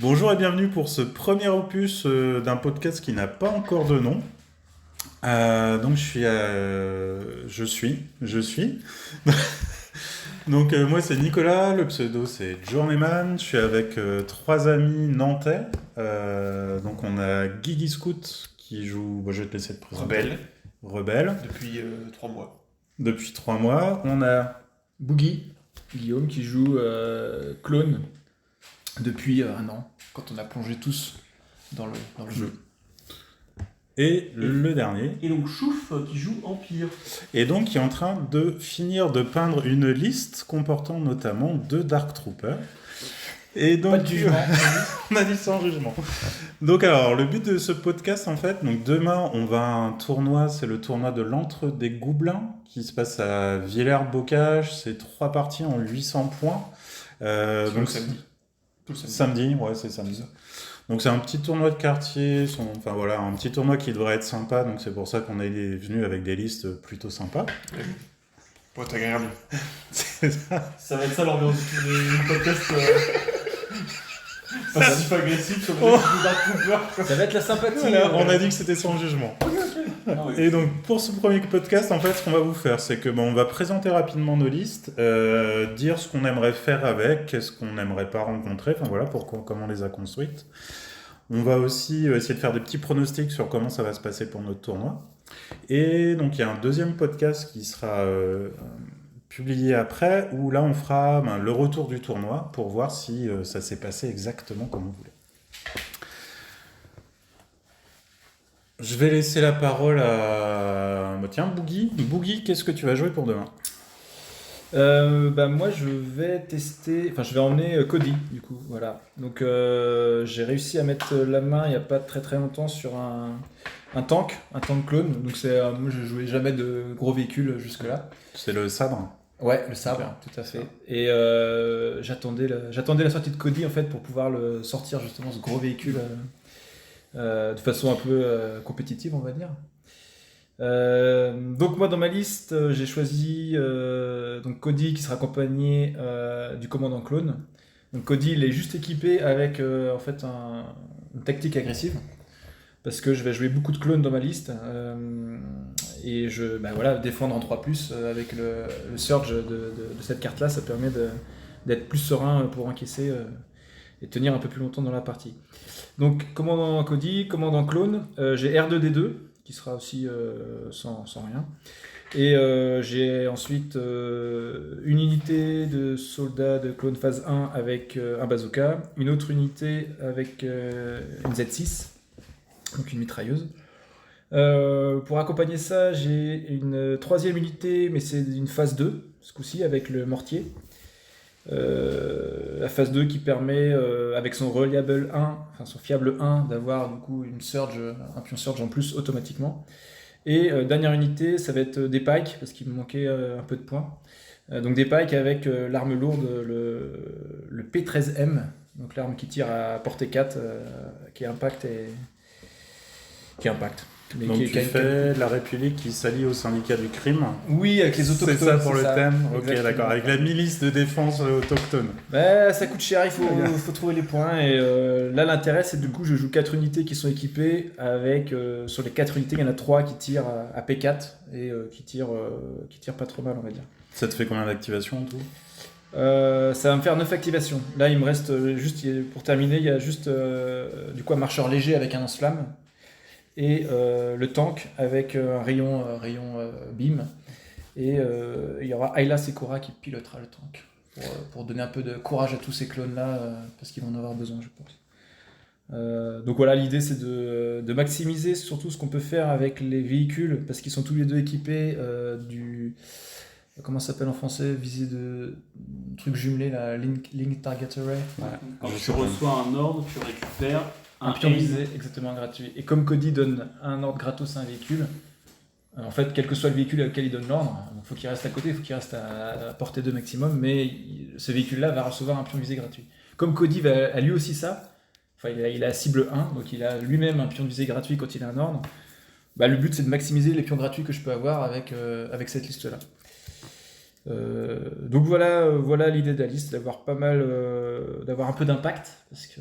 Bonjour et bienvenue pour ce premier opus d'un podcast qui n'a pas encore de nom. Donc je suis. Donc moi c'est Nicolas, le pseudo c'est Journeyman. Je suis avec trois amis nantais. Donc on a Guigui Scout qui joue. Bon, je vais te laisser te présenter. Rebelle. Depuis 3 mois. Depuis 3 mois. On a Boogie, Guillaume, qui joue Clone depuis un an, quand on a plongé tous dans le jeu. et le dernier. Et donc Chouf qui joue Empire. Et donc, qui est en train de finir de peindre une liste comportant notamment 2 Dark Troopers. Et donc, Pas de jugement. on a dit sans jugement. Donc, alors, le but de ce podcast, en fait, donc demain, on va à un tournoi, c'est le tournoi de l'Antre des Goublins, qui se passe à Villers-Bocage. C'est 3 parties en 800 points. Donc samedi. Tout le samedi. Samedi, ouais, c'est samedi. Donc c'est un petit tournoi de quartier, enfin voilà, un petit tournoi qui devrait être sympa, donc c'est pour ça qu'on est venu avec des listes plutôt sympas. Pour être agréable. C'est ça. Ça va être ça l'ambiance du podcast. Passif-agressif sur le Dark Trooper. Ça va être la sympathie. Voilà, on a dit que c'était sans jugement. Et donc pour ce premier podcast, en fait, ce qu'on va vous faire, c'est que on va présenter rapidement nos listes, dire ce qu'on aimerait faire avec, qu'est-ce qu'on n'aimerait pas rencontrer, enfin voilà, comment on les a construites. On va aussi essayer de faire des petits pronostics sur comment ça va se passer pour notre tournoi. Et donc il y a un deuxième podcast qui sera publié après, où là on fera le retour du tournoi pour voir si ça s'est passé exactement comme on voulait. Je vais laisser la parole à... Tiens, Boogie. Boogie, qu'est-ce que tu vas jouer pour demain ? Moi je vais tester, enfin je vais emmener Cody du coup, voilà. Donc j'ai réussi à mettre la main il n'y a pas très très longtemps sur un tank clone. Donc moi je jouais jamais de gros véhicules jusque là. C'est le sabre ? Ouais, le sabre, tout à fait. Et j'attendais la sortie de Cody en fait pour pouvoir le sortir justement ce gros véhicule de façon un peu compétitive on va dire. Donc moi dans ma liste j'ai choisi donc Cody qui sera accompagné du commandant clone. Donc Cody il est juste équipé avec en fait une tactique agressive parce que je vais jouer beaucoup de clones dans ma liste et voilà, défendre en 3+, avec le surge de cette carte là, ça permet d'être plus serein pour encaisser et tenir un peu plus longtemps dans la partie. Donc commandant Cody, commandant clone, j'ai R2D2 qui sera aussi sans rien. Et j'ai ensuite une unité de soldats de clone phase 1 avec un bazooka, une autre unité avec une Z6, donc une mitrailleuse. Pour accompagner ça, j'ai une troisième unité, mais c'est une phase 2, ce coup-ci, avec le mortier. La phase 2 qui permet, avec son reliable 1, enfin son fiable 1, d'avoir du coup un pion surge en plus automatiquement. Et dernière unité, ça va être des pikes, parce qu'il me manquait un peu de points. Donc des pikes avec l'arme lourde, le P13M, donc l'arme qui tire à portée 4, qui impacte. Donc tu fais la République qui s'allie au syndicat du crime. Oui, avec les autochtones. C'est ça pour le thème. Ok, Exactement. d'accord. Avec la milice de défense autochtone. Ça coûte cher, il faut trouver les points. Et là, l'intérêt, c'est du coup, je joue 4 unités qui sont équipées avec, sur les 4 unités, il y en a 3 qui tirent à P4 et qui tirent pas trop mal, on va dire. Ça te fait combien d'activations en tout ? Ça va me faire 9 activations. Là, il me reste juste, pour terminer, il y a juste du coup un marcheur léger avec un lance-flamme. Et le tank avec un rayon beam. Et il y aura Ayla Sekura qui pilotera le tank pour donner un peu de courage à tous ces clones-là, parce qu'ils vont en avoir besoin, je pense. Donc voilà, l'idée c'est de maximiser surtout ce qu'on peut faire avec les véhicules, parce qu'ils sont tous les deux équipés du... Comment ça s'appelle en français ? Visée de truc jumelé, la Link Target Array. Voilà. Quand tu reçois un ordre, tu récupères Un pion visé, exactement, gratuit. Et comme Cody donne un ordre gratos à un véhicule, en fait, quel que soit le véhicule auquel il donne l'ordre, il faut qu'il reste à côté, il faut qu'il reste à portée 2 maximum, mais ce véhicule-là va recevoir un pion visé gratuit. Comme Cody a lui aussi ça, enfin, il a cible 1, donc il a lui-même un pion visé gratuit quand il a un ordre, le but c'est de maximiser les pions gratuits que je peux avoir avec cette liste-là. Donc voilà l'idée de la liste, d'avoir pas mal, d'avoir un peu d'impact, parce que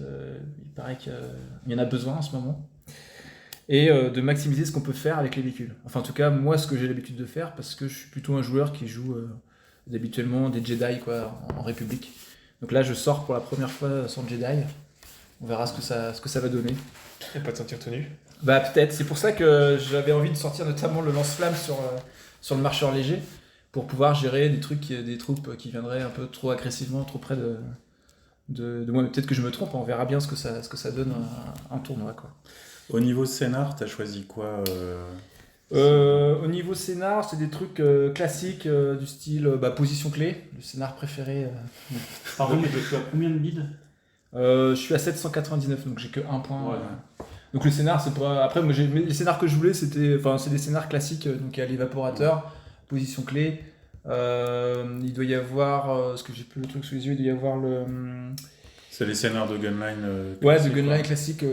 il paraît qu'il y en a besoin en ce moment, et de maximiser ce qu'on peut faire avec les véhicules. Enfin en tout cas moi ce que j'ai l'habitude de faire, parce que je suis plutôt un joueur qui joue habituellement des Jedi quoi, en République. Donc là je sors pour la première fois sans Jedi, on verra ce que ça va donner. Et pas de sentir tenu. Bah peut-être, c'est pour ça que j'avais envie de sortir notamment le lance-flamme sur le marcheur léger, pour pouvoir gérer des troupes qui viendraient un peu trop agressivement, trop près de moi. Peut-être que je me trompe, on verra bien ce que ça donne un tournoi, quoi. Au niveau scénar, t'as choisi quoi Au niveau scénar, c'est des trucs classiques du style position clé, le scénar préféré. Pardon, mais tu as combien de bids? Je suis à 799, donc j'ai que un point. Ouais. Donc le scénar, c'est pas. Après, moi, les scénars que je voulais, c'est des scénars classiques. Donc il y a l'évaporateur, position clé. Il doit y avoir, parce que j'ai plus le truc sous les yeux, il doit y avoir le. C'est les scénars de Gunline. Ouais, de Gunline classique.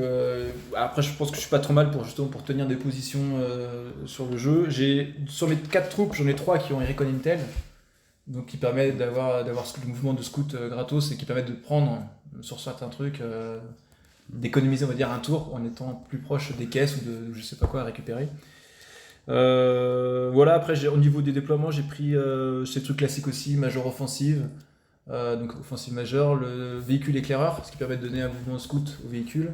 Après, je pense que je suis pas trop mal pour tenir des positions sur le jeu. Sur mes 4 troupes, j'en ai 3 qui ont Recon Intel, donc qui permettent d'avoir le mouvement de scout gratos et qui permettent de prendre sur certains trucs, d'économiser on va dire un tour en étant plus proche des caisses ou de je sais pas quoi à récupérer. Voilà, après au niveau des déploiements, j'ai pris ces trucs classiques aussi, major offensive. Donc offensive majeure, le véhicule éclaireur, ce qui permet de donner un mouvement scout au véhicule.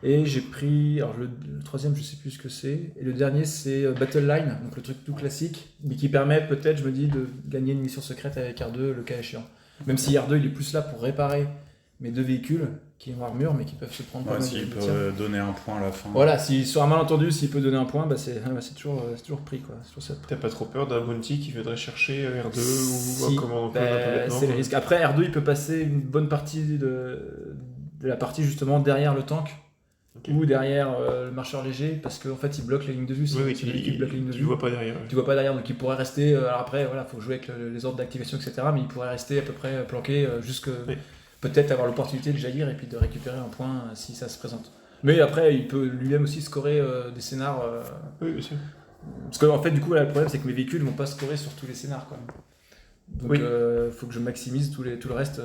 Et j'ai pris, alors le troisième je sais plus ce que c'est, et le dernier c'est Battle Line, donc le truc tout classique, mais qui permet peut-être, je me dis, de gagner une mission secrète avec R2 le cas échéant. Même si R2 il est plus là pour réparer mes 2 véhicules qui ont armure mais qui peuvent se prendre. Ouais, s'il peut donner un point à la fin. Voilà, sur un malentendu, s'il peut donner un point, c'est toujours pris quoi. T'as pas trop peur d'un bounty qui viendrait chercher R2 ou comment on peut c'est le risque. Après R2 il peut passer une bonne partie de la partie justement derrière le tank. Okay. Ou derrière le marcheur léger, parce qu'en fait il bloque les lignes de vue. Oui, il bloque les lignes de vue. Tu vois pas derrière. Tu vois pas derrière, donc il pourrait rester. Alors après, voilà, faut jouer avec les ordres d'activation, etc. Mais il pourrait rester à peu près planqué jusque. Oui. Peut-être avoir l'opportunité de jaillir et puis de récupérer un point si ça se présente. Mais après, il peut lui-même aussi scorer des scénars. Oui, bien sûr. Parce qu'en fait, du coup, là, le problème, c'est que mes véhicules ne vont pas scorer sur tous les scénars, quoi. Donc, faut que je maximise tout le reste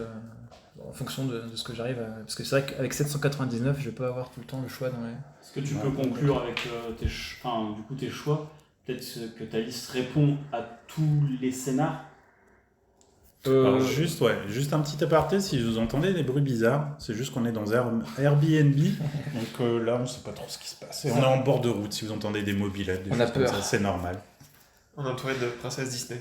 en fonction de ce que j'arrive à. Parce que c'est vrai qu'avec 799, je vais pas avoir tout le temps le choix dans les. Est-ce que tu peux conclure avec tes choix? Peut-être que ta liste répond à tous les scénars. Alors juste un petit aparté, si vous entendez des bruits bizarres, c'est juste qu'on est dans Airbnb, donc là on sait pas trop ce qui se passe. Et on est en bord de route, si vous entendez des mobylettes, des choses comme ça, c'est normal. On est entouré de princesse Disney.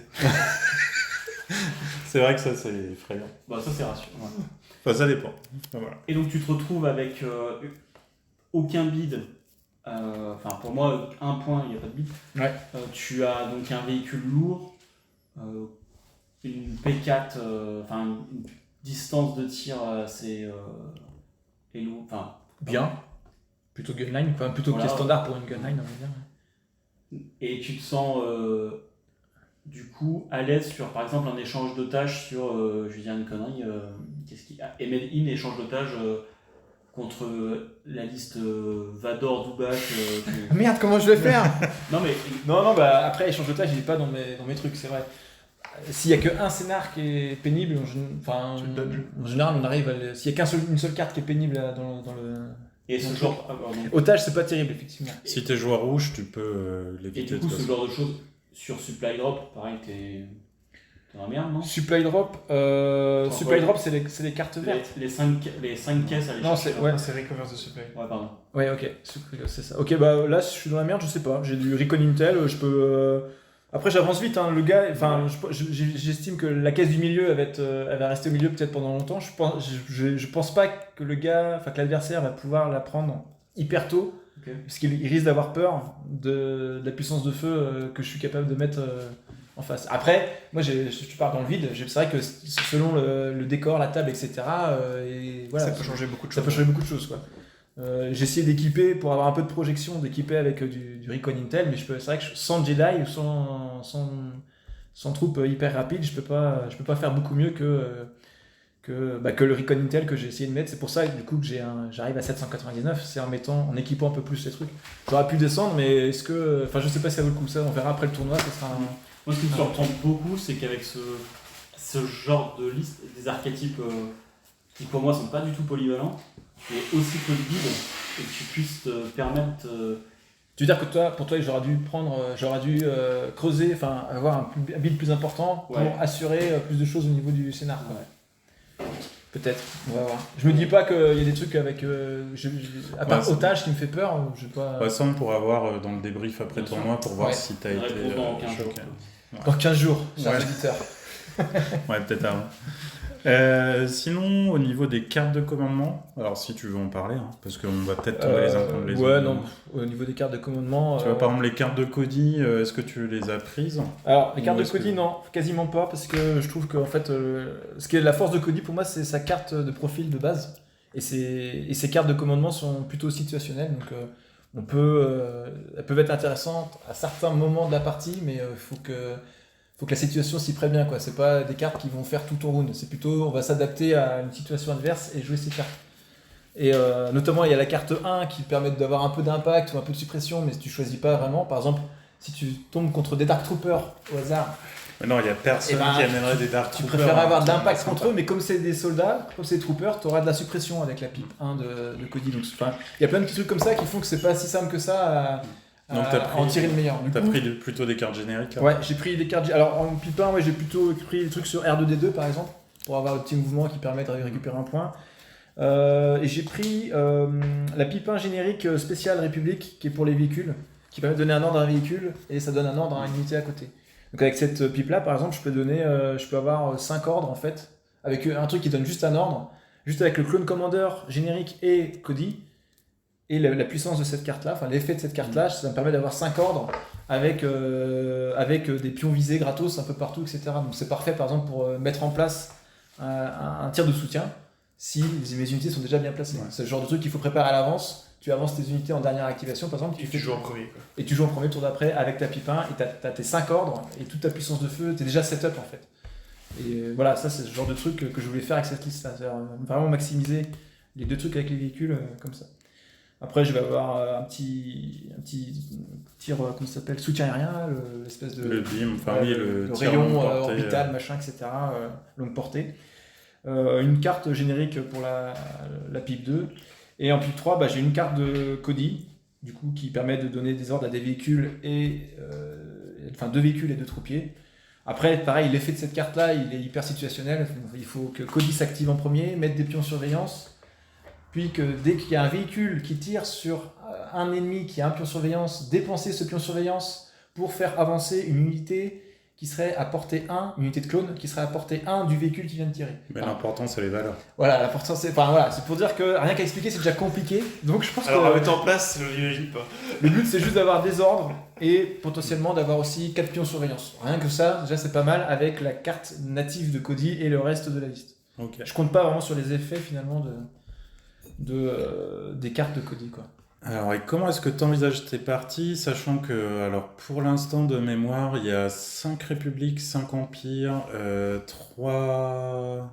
C'est vrai que ça c'est effrayant. Bah ça c'est rassurant. Ouais. Enfin ça dépend. Enfin, voilà. Et donc tu te retrouves avec aucun bid. Enfin pour moi un point, il n'y a pas de bid. Ouais. Tu as donc un véhicule lourd. Une P4, une distance de tir assez bien, plutôt gunline, plutôt voilà. Que standard pour une gunline, on va dire. Et tu te sens du coup à l'aise sur par exemple un échange d'otages sur, je vais dire une connerie, in échange d'otages contre la liste Vador, Dubak. Merde, comment je vais faire? Non, après échange d'otages, il n'est pas dans mes trucs, c'est vrai. S'il n'y a qu'un scénar qui est pénible, en général, on arrive à. S'il n'y a une seule carte qui est pénible dans le. Et ce genre. Otage, c'est pas terrible, effectivement. Si t'es joueur rouge, tu peux l'éviter. Et du coup, ce genre de choses, sur Supply Drop, pareil, t'es dans la merde, non? Supply Drop, c'est les cartes vertes. Les 5 caisses à l'échelle. Non, c'est Recover the Supply. Ouais, pardon. Ouais, ok, c'est ça. Ok, bah là, je suis dans la merde, je sais pas. J'ai du Recon Intel, je peux. Après j'avance vite, hein. Le gars, j'estime que la caisse du milieu elle va rester au milieu peut-être pendant longtemps. Je pense pas que que l'adversaire va pouvoir la prendre hyper tôt, parce qu'il risque d'avoir peur de la puissance de feu que je suis capable de mettre en face. Après, moi je pars dans le vide, c'est vrai que selon le décor, la table, etc. Ça peut changer beaucoup de choses. Quoi. J'ai essayé d'équiper, pour avoir un peu de projection, d'équiper avec du Recon Intel, mais c'est vrai que sans Jedi ou sans troupes hyper rapides, je peux pas faire beaucoup mieux que le Recon Intel que j'ai essayé de mettre. C'est pour ça du coup que j'arrive à 799, c'est en équipant un peu plus les trucs. J'aurais pu descendre, mais je sais pas si ça vaut le coup, ça on verra après le tournoi, Moi, ce qui me surprend beaucoup, c'est qu'avec ce genre de liste, des archétypes qui pour moi sont pas du tout polyvalents, tu es aussi peu de guide et que tu puisses te permettre. Tu veux dire que pour toi, j'aurais dû creuser, enfin avoir un build plus important pour assurer plus de choses au niveau du scénar. Quoi. Ouais. Peut-être, on va voir. Je me dis pas qu'il y a des trucs avec. À part otage qui me fait peur, je sais pas. Ça, on pourra voir dans le débrief après Bien tournoi pour voir Ouais. si tu as Une été réponse dans 15 jours. choqué. Dans 15 jours, chers Ouais. auditeurs. Ouais, peut-être avant. Sinon, au niveau des cartes de commandement, alors si tu veux en parler, hein, parce qu'on va peut-être tomber les uns contre les autres. Ouais, non, au niveau des cartes de commandement. Tu vois, par exemple, les cartes de Cody, est-ce que tu les as prises? Alors, les cartes Ou de est-ce que- Cody, non, quasiment pas, parce que je trouve qu'en fait, ce qui est la force de Cody pour moi, c'est sa carte de profil de base. Et ses cartes de commandement sont plutôt situationnelles, donc elles peuvent être intéressantes à certains moments de la partie, mais il faut que la situation s'y prête bien, quoi. C'est pas des cartes qui vont faire tout ton round, c'est plutôt on va s'adapter à une situation adverse et jouer ces cartes. Et notamment, il y a la carte 1 qui permet d'avoir un peu d'impact ou un peu de suppression, mais tu choisis pas vraiment. Par exemple, si tu tombes contre des Dark Troopers au hasard, Mais non, il n'y a personne Eh ben, qui amènerait des Dark tu Troopers. préfères avoir de hein, l'impact c'est contre eux, mais comme c'est des soldats, comme c'est des troopers, tu auras de la suppression avec la pipe 1 de Cody. Donc, il y a plein de petits trucs comme ça qui font que c'est pas si simple que ça Donc, t'as à en tirer le meilleur. Du T'as coup, pris plutôt des cartes génériques là. ouais, j'ai pris des cartes. Alors en pipe 1, ouais, j'ai plutôt pris des trucs sur R2D2 par exemple, pour avoir le petit mouvement qui permet de récupérer un point. Et j'ai pris la pipe 1 générique spéciale République qui est pour les véhicules, qui permet de donner un ordre à un véhicule et ça donne un ordre à une unité à côté. Donc avec cette pipe là par exemple, je peux avoir 5 ordres en fait, avec un truc qui donne juste un ordre, juste avec le clone commander générique et Cody. Et la puissance de cette carte là, enfin l'effet de cette carte là, ça me permet d'avoir 5 ordres avec des pions visés gratos un peu partout, etc. Donc c'est parfait par exemple pour mettre en place un tir de soutien si mes unités sont déjà bien placées. Ouais. C'est le genre de truc qu'il faut préparer à l'avance. Tu avances tes unités en dernière activation par exemple, Et tu joues en premier. Quoi. et tu joues en premier tour d'après avec ta pipe 1 et t'as tes 5 ordres et toute ta puissance de feu, t'es déjà setup en fait. Et voilà, ça c'est ce genre de truc que je voulais faire avec cette liste là, c'est-à-dire vraiment maximiser les deux trucs avec les véhicules comme ça. Après, je vais avoir un petit tir, comment ça s'appelle, soutien aérien, l'espèce de Le beam, enfin oui, le tir rayon longue portée, orbital, machin, etc., longue portée. Une carte générique pour la pipe 2. Et en pipe 3, j'ai une carte de Cody, du coup, qui permet de donner des ordres à des véhicules, enfin 2 véhicules et 2 troupiers. Après, pareil, l'effet de cette carte-là, il est hyper situationnel. Il faut que Cody s'active en premier, mettre des pions surveillance. Puis que dès qu'il y a un véhicule qui tire sur un ennemi qui a un pion surveillance, dépenser ce pion surveillance pour faire avancer une unité qui serait à portée 1, une unité de clone qui serait à portée 1 du véhicule qui vient de tirer. Mais l'important, c'est les valeurs. Voilà, l'important c'est... Enfin voilà, c'est pour dire que rien qu'à expliquer, c'est déjà compliqué. Donc je pense Alors à que mettre en place, je l'imagine pas. le but c'est juste d'avoir des ordres et potentiellement d'avoir aussi 4 pions surveillance. Rien que ça, déjà c'est pas mal avec la carte native de Cody et le reste de la liste. Ok. Je compte pas vraiment sur les effets finalement des cartes de Cody quoi. Alors, et comment est-ce que tu envisages tes parties, sachant que, alors, pour l'instant, de mémoire, il y a 5 républiques, 5 empires, 3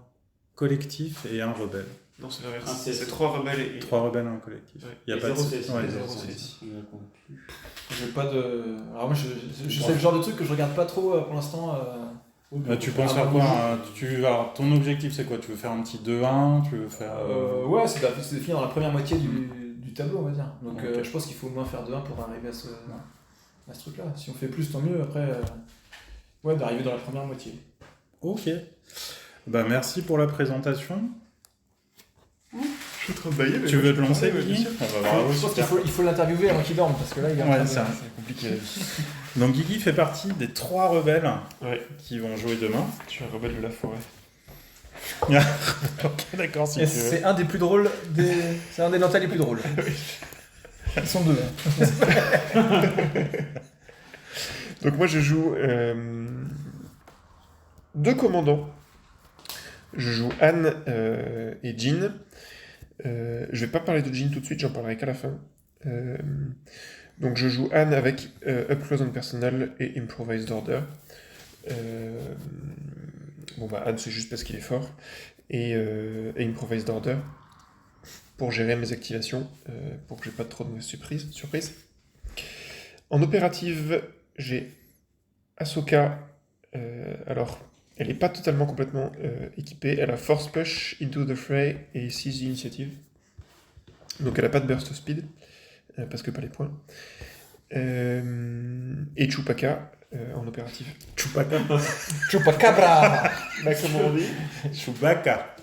collectifs et 1 rebelle. Non, c'est l'inverse. Ah, C'est 3 rebelles et 3 rebelles et 1 collectif. Ouais. Il y a Et pas de... 0 CS. Ouais, et 0 0 CS. CS. J'ai pas de. Alors moi c'est le genre de truc que je regarde pas trop pour l'instant. Tu penses faire quoi alors, ton objectif, c'est quoi? Tu veux faire un petit 2-1? Tu veux faire... Ouais, c'est de finir dans la première moitié du tableau, on va dire. Donc Ok. je pense qu'il faut au moins faire 2-1 pour arriver à ce truc-là. Si on fait plus, tant mieux. Après, ouais, d'arriver dans la première moitié. Ok. Bah, merci pour la présentation. Je suis en train de bailler, mais Tu moi, veux je te peux lancer, parler, ouais, Guigui? bien sûr. On va voir. Je pense qu'il faut l'interviewer avant qu'il dorme, parce que là, il est en Ouais, train de- c'est vrai. c'est compliqué. Donc, Guigui fait partie des 3 rebelles Ouais, qui vont jouer demain. je suis un rebelle de la forêt. Ok, d'accord, si Et tu veux. c'est un des plus drôles c'est un des Nantais les plus drôles. Ils sont 2. Donc moi je joue 2 commandants. Je joue Anne et Jean. Je vais pas parler de Jean tout de suite, j'en parlerai qu'à la fin. Donc je joue Anne avec Up Close and Personal et Improvised Order. Anne c'est juste parce qu'il est fort. Et Improvised Order pour gérer mes activations, pour que j'ai pas trop de surprises. En opérative, j'ai Ahsoka, alors, elle n'est pas totalement complètement équipée. Elle a Force Push, Into the Fray et Seize the Initiative. Donc elle n'a pas de Burst of Speed, parce que pas les points. Et Chewbacca en opérative. Chewbacca. Chupacabra. Bah, comment on dit Chewbacca.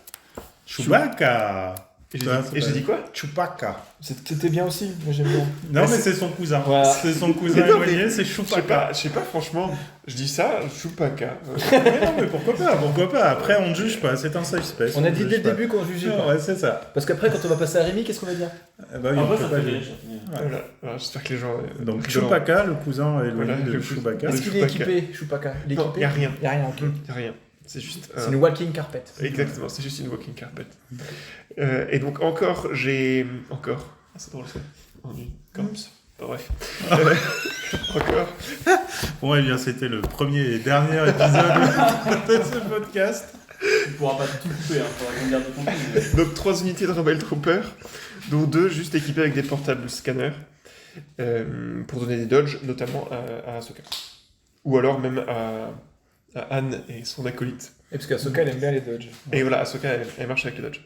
Chewbacca. Et j'ai dit quoi Chewbacca. C'était bien aussi, moi j'aime bien. Non, mais c'est son cousin. Voilà. C'est son cousin Mais non, éloigné, c'est Je Chewbacca. sais pas, franchement, je dis ça, Chewbacca. Mais non, mais pourquoi pas. Après, on ne juge pas, c'est un safe space. On a ne dit juge dès le pas. début qu'on jugeait pas. Ouais, c'est ça. Parce qu'après, quand on va passer à Rémi, qu'est-ce qu'on va dire? Eh ben, oui, En on vrai, peut ça pas fait juger. déjà. Voilà. Alors, j'espère que les gens... Donc adorent. Chewbacca, le cousin éloigné Voilà, de le Chewbacca. Est-ce qu'il est Chewbacca. équipé, Chewbacca? Il est Non, équipé y a rien. Y a rien, ok. Y a rien. C'est juste... C'est une walking carpet. Exactement, c'est juste une walking carpet. Et donc encore, j'ai... Encore. Ah, c'est drôle ça. En une corpse. Bref. Encore. Bon, eh bien, c'était le premier et dernier épisode de ce podcast. Tu pourras pas tout couper, hein, faudra qu'on garde le contenu. mais- Donc 3 unités de Rebel Trooper, dont 2 juste équipées avec des portables scanners, pour donner des dodges, notamment à Ahsoka. Ou alors même à Anne et son acolyte. Et parce qu'Ahsoka, elle aime bien les dodges. Et voilà, Ahsoka, elle marche avec les dodges.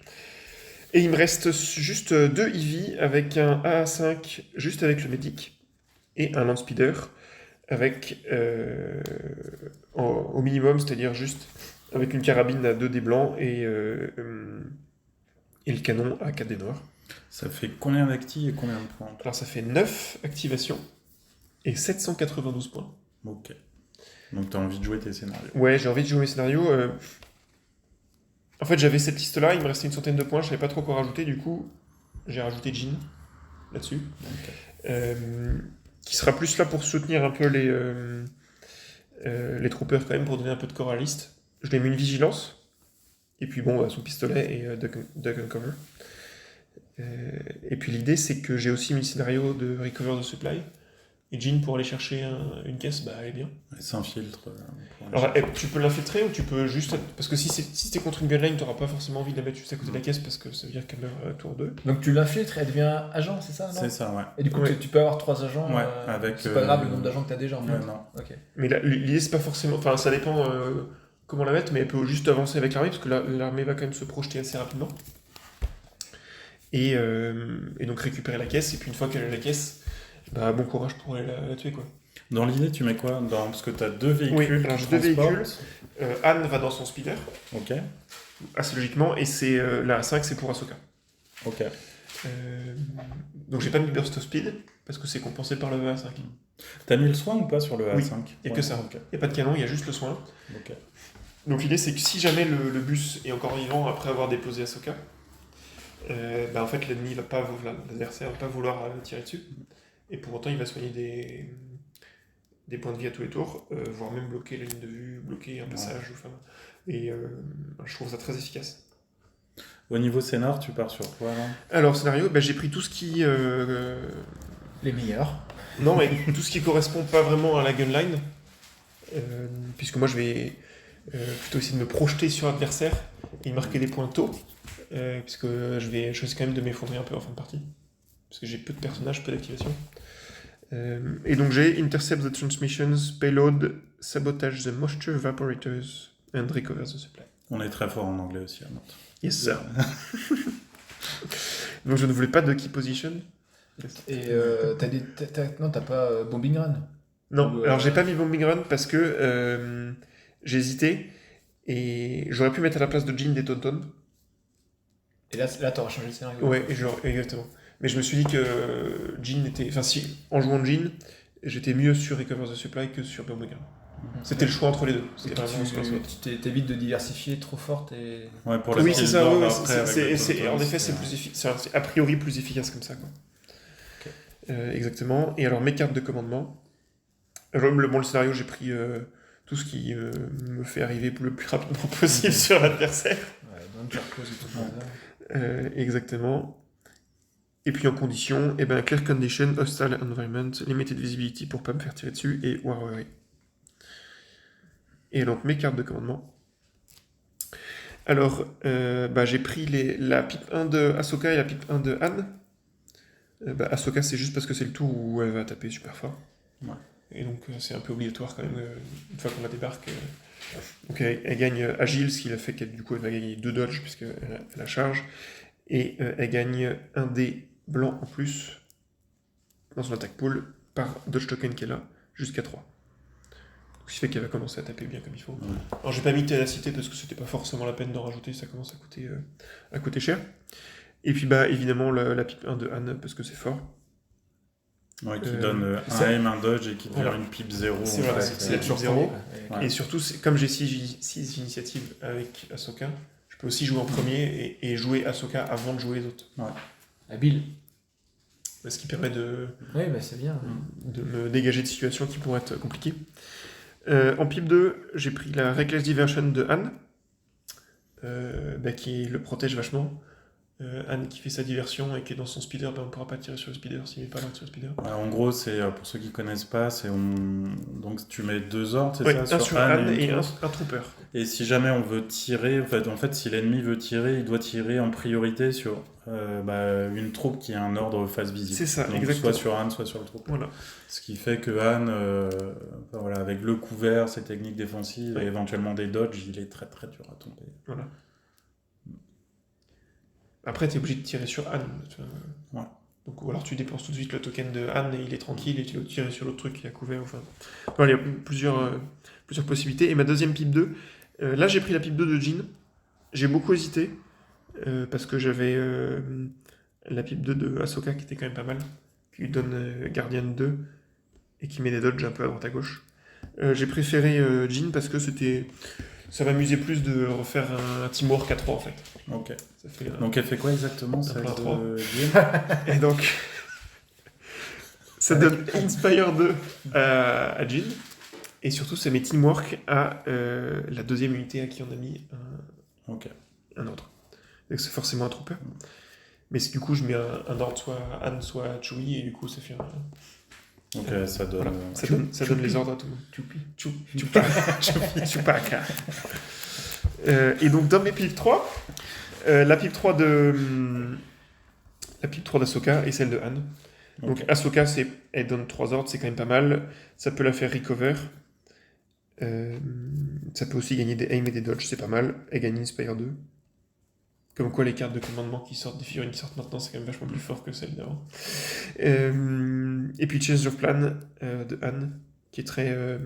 Et il me reste juste 2 EV avec un AA5 juste avec le medic et un landspeeder avec au minimum, c'est-à-dire juste avec une carabine à 2 dés blancs et le canon à 4 dés noirs. Ça fait combien d'actifs et combien de points? Alors ça fait 9 activations et 792 points. Ok. Donc t'as envie de jouer tes scénarios. Ouais, j'ai envie de jouer mes scénarios. En fait, j'avais cette liste-là, il me restait une centaine de points, je savais pas trop quoi rajouter, du coup, j'ai rajouté Jean là-dessus. Qui sera plus là pour soutenir un peu les troopers quand même, pour donner un peu de corps à la liste. Je lui ai mis une vigilance, et puis bon, son pistolet et duck and cover. Et puis l'idée, c'est que j'ai aussi mis le scénario de Recover the Supply. Et Jean, pour aller chercher une caisse, bah elle est bien. Elle s'infiltre. Pour aller Alors, chercher. tu peux l'infiltrer ou tu peux juste... Parce que si t'es contre une gunline, t'auras pas forcément envie de la mettre juste à côté de la caisse parce que ça veut dire qu'elle meurt tour 2. Donc tu l'infiltres, elle devient agent, c'est ça, non? C'est ça, ouais. Et du coup, Ouais. tu peux avoir 3 agents. Ouais, avec, c'est pas grave le nombre d'agents que t'as déjà en fait. Ouais, non. Ok. Mais l'idée, c'est pas forcément... Enfin, ça dépend comment la mettre, mais elle peut juste avancer avec l'armée parce que l'armée va quand même se projeter assez rapidement. Et donc récupérer la caisse, et puis une fois qu'elle a la caisse, bah bon courage pour aller la tuer, quoi. Dans l'idée, tu mets quoi parce que t'as 2 véhicules. Oui, qui alors j'ai 2 transportent. véhicules. Anne va dans son speeder, Ok. assez logiquement, et c'est la A5, c'est pour Ahsoka. Ok. Donc j'ai pas mis Burst of Speed, parce que c'est compensé par le A5. T'as mis le soin ou pas sur le A5? Oui, y a que ça. Ok. Il n'y a pas de canon, il y a juste le soin. Ok. Donc l'idée, c'est que si jamais le bus est encore vivant après avoir déposé Ahsoka, bah en fait l'ennemi va pas, l'adversaire va pas vouloir tirer dessus, et pour autant il va soigner des points de vie à tous les tours, voire même bloquer la ligne de vue, bloquer un passage, enfin, et je trouve ça très efficace. Au niveau scénar, tu pars sur quoi là? Alors scénario, bah, j'ai pris tout ce qui Les meilleurs. non, mais tout ce qui correspond pas vraiment à la gunline, puisque moi je vais plutôt essayer de me projeter sur l'adversaire et marquer des points tôt, puisque je vais essayer quand même de m'effondrer un peu en fin de partie, parce que j'ai peu de personnages, peu d'activation. Et donc j'ai Intercept the Transmissions, Payload, Sabotage the Moisture Evaporators, and Recover the Supply. On est très fort en anglais aussi à Nantes. Yes, sir. Donc je ne voulais pas de Key Position. Et non, t'as pas Bombing Run. Non, Ou, alors j'ai pas mis Bombing Run parce que j'ai hésité et j'aurais pu mettre à la place de Jean des Tauntaun. Et là t'auras changé le scénario. Ouais, exactement. Mais je me suis dit que Jean était. Enfin, si, en jouant Jean, j'étais mieux sur Recover the Supply que sur Bombing Run. C'était le choix entre les deux. C'était vraiment ce qu'on Tu t'évites de diversifier trop forte et... Ouais, pour la Oui, c'est ça, build-up ouais, après, avec le Tauntaun, en effet, c'est plus c'est a priori plus efficace comme ça, quoi. Exactement. Et alors, mes cartes de commandement. Alors, le scénario, j'ai pris tout ce qui me fait arriver le plus rapidement possible sur l'adversaire. Ouais, donc Jarcos et tout. Exactement. Et puis en condition, Clear Condition, Hostile Environment, Limited Visibility pour pas me faire tirer dessus, et Warweary. Et donc mes cartes de commandement. Alors, j'ai pris la pipe 1 de Ahsoka et la pipe 1 de Anne. Ahsoka, c'est juste parce que c'est le tour où elle va taper super fort. Ouais. Et donc c'est un peu obligatoire quand même, une fois qu'on la débarque. Donc elle gagne agile, ce qui a fait qu'elle du coup elle va gagner 2 dodge puisqu'elle a charge. Et elle gagne un dé blanc en plus dans son attaque pool par dodge token qu'elle a, jusqu'à 3. Ce qui fait qu'elle va commencer à taper bien comme il faut. Alors j'ai pas mis ténacité parce que c'était pas forcément la peine d'en rajouter, ça commence à coûter cher. Et puis bah évidemment la pipe 1 de Anne parce que c'est fort. Ouais, qui donne un aim, un dodge et qui devient une pipe 0. C'est voilà, c'est la pipe 0. Ouais. Et surtout, comme j'ai 6 initiatives avec Ahsoka, je peux aussi jouer en premier et jouer Ahsoka avant de jouer les autres. Ouais. Habile. Ce qui permet Oui, bah c'est bien. de me dégager de situations qui pourraient être compliquées. En pipe 2, j'ai pris la Reckless Diversion de Anne, qui le protège vachement. Anne qui fait sa diversion et qui est dans son speeder, on ne pourra pas tirer sur le speeder s'il n'est pas là sur le speeder. Ouais, en gros, c'est pour ceux qui ne connaissent pas, donc tu mets 2 ordres, c'est Ouais, ça, un sur Anne et un trooper. Et si jamais on veut tirer, en fait, si l'ennemi veut tirer, il doit tirer en priorité sur une troupe qui a un ordre face visible. C'est ça, donc, exactement. Soit sur Anne, soit sur le troupe. Voilà. Ce qui fait que Anne, avec le couvert, ses techniques défensives et éventuellement des dodges, il est très très dur à tomber. Voilà. Après, tu es obligé de tirer sur Anne. Ouais. Donc, ou alors tu dépenses tout de suite le token de Anne et il est tranquille et tu dois tirer sur l'autre truc qui a couvert. Enfin, voilà, il y a plusieurs possibilités. Et ma deuxième pipe 2, là j'ai pris la pipe 2 de Jean. J'ai beaucoup hésité parce que j'avais la pipe 2 de Ahsoka qui était quand même pas mal, qui lui donne Guardian 2 et qui met des dodges un peu à droite à gauche. J'ai préféré Jean parce que ça m'amusait plus de refaire un teamwork à 3 en fait. Ok. Ça fait, donc elle fait quoi exactement celle plan à 3. de Guillaume? Et donc, ça donne Inspire 2 à Jean. Et surtout, ça met Teamwork à la deuxième unité à qui on a mis un ordre. Donc c'est forcément un trooper. Mais du coup, je mets un ordre soit Anne, soit Chewie, et du coup, ça fait un... Donc ça donne... Voilà. Ça donne les ordres à tout le monde. Chewbacca. Et donc, dans mes pipes 3, la pipe 3 d'Ahsoka et celle de Anne. Donc Ok. Ahsoka, elle donne 3 ordres, c'est quand même pas mal. Ça peut la faire recover. Ça peut aussi gagner des aim et des dodge, c'est pas mal. Elle gagne Inspire 2. Comme quoi les cartes de commandement qui sortent, des figurines qui sortent maintenant, c'est quand même vachement plus fort que celles d'avant. Et puis Change of Plan de Anne, qui est très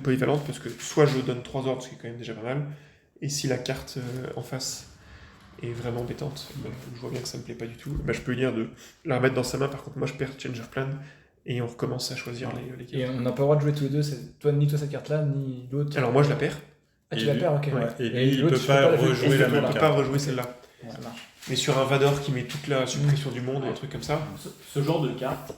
polyvalente, parce que soit je donne 3 ordres, ce qui est quand même déjà pas mal, et si la carte en face est vraiment embêtante, je vois bien que ça me plaît pas du tout, je peux lui dire de la remettre dans sa main. Par contre, moi je perds Change of Plan, et on recommence à choisir les cartes. Et on n'a pas le droit de jouer tous les deux, ni toi cette carte-là, ni l'autre. Alors moi je la perds. Ah, tu la perds, ok. Ouais. Et lui, il l'autre, peut tu pas peux la rejouer jouer. la Je même ne peux carte. pas rejouer celle-là. Ouais, ça marche. Mais sur un Vador qui met toute la suppression du monde et un truc comme ça. Ce genre de carte,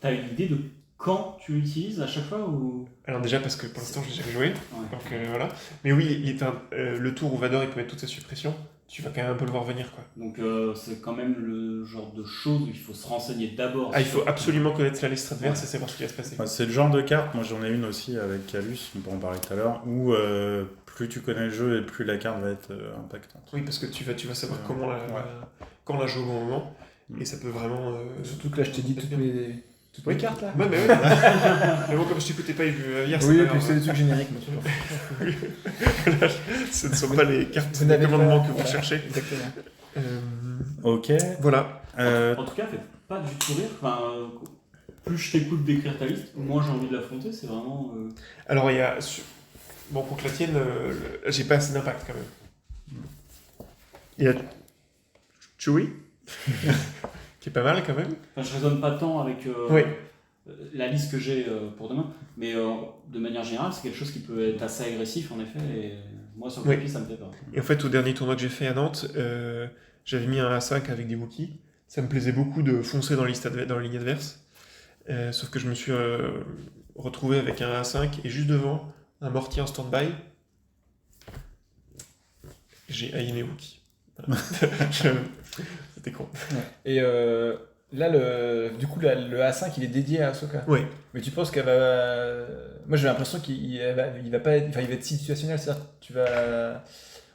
t'as une idée de quand tu l'utilises à chaque fois ou... Alors déjà parce que pour l'instant je l'ai jamais joué. Ouais. Donc voilà. Mais oui, le tour où Vador il peut mettre toute sa suppression, tu vas quand même un peu le voir venir quoi. Donc c'est quand même le genre de choses où il faut se renseigner d'abord. Ah, il faut absolument connaître la liste adverse et savoir ce qui va se passer. Ouais, c'est le genre de carte, moi j'en ai une aussi avec Calus, on peut en parler tout à l'heure, où plus tu connais le jeu et plus la carte va être impactante. Oui, parce que tu vas savoir comment Ouais. quand la jouer au bon moment. Et ça peut vraiment... Surtout que là, je t'ai dit toutes mes cartes là. Ouais, mais oui. Mais bon, comme je t'écoutais pas hier, Oui, et pas puis grave. c'est des trucs génériques, monsieur. Ce ne sont pas les cartes Vous de n'avez commandement pas- que vous voilà. cherchez. Exactement. Ok. Voilà. En tout cas, fais pas du tout rire. Enfin, plus je t'écoute décrire ta liste, moins j'ai envie de l'affronter. C'est vraiment. Alors, il y a... Bon, pour que la tienne, j'ai pas assez d'impact quand même. Il y a Chewie, qui est pas mal quand même. Enfin, je raisonne pas tant avec Oui. la liste que j'ai pour demain, mais de manière générale, c'est quelque chose qui peut être assez agressif en effet. Et moi, sur le Oui. papier, ça me fait peur. Et en fait, au dernier tournoi que j'ai fait à Nantes, j'avais mis un A5 avec des Wookiees. Ça me plaisait beaucoup de foncer dans la ligne adverse. Sauf que je me suis retrouvé avec un A5 et juste devant, un mortier en stand-by. J'ai haï mes Wookiees. Voilà. C'était con. Et là, du coup, le A5, il est dédié à Ahsoka. Oui. Mais tu penses qu'elle va... Moi, j'ai l'impression qu'il va pas être... Enfin, il va être situationnel, c'est-à-dire que tu vas...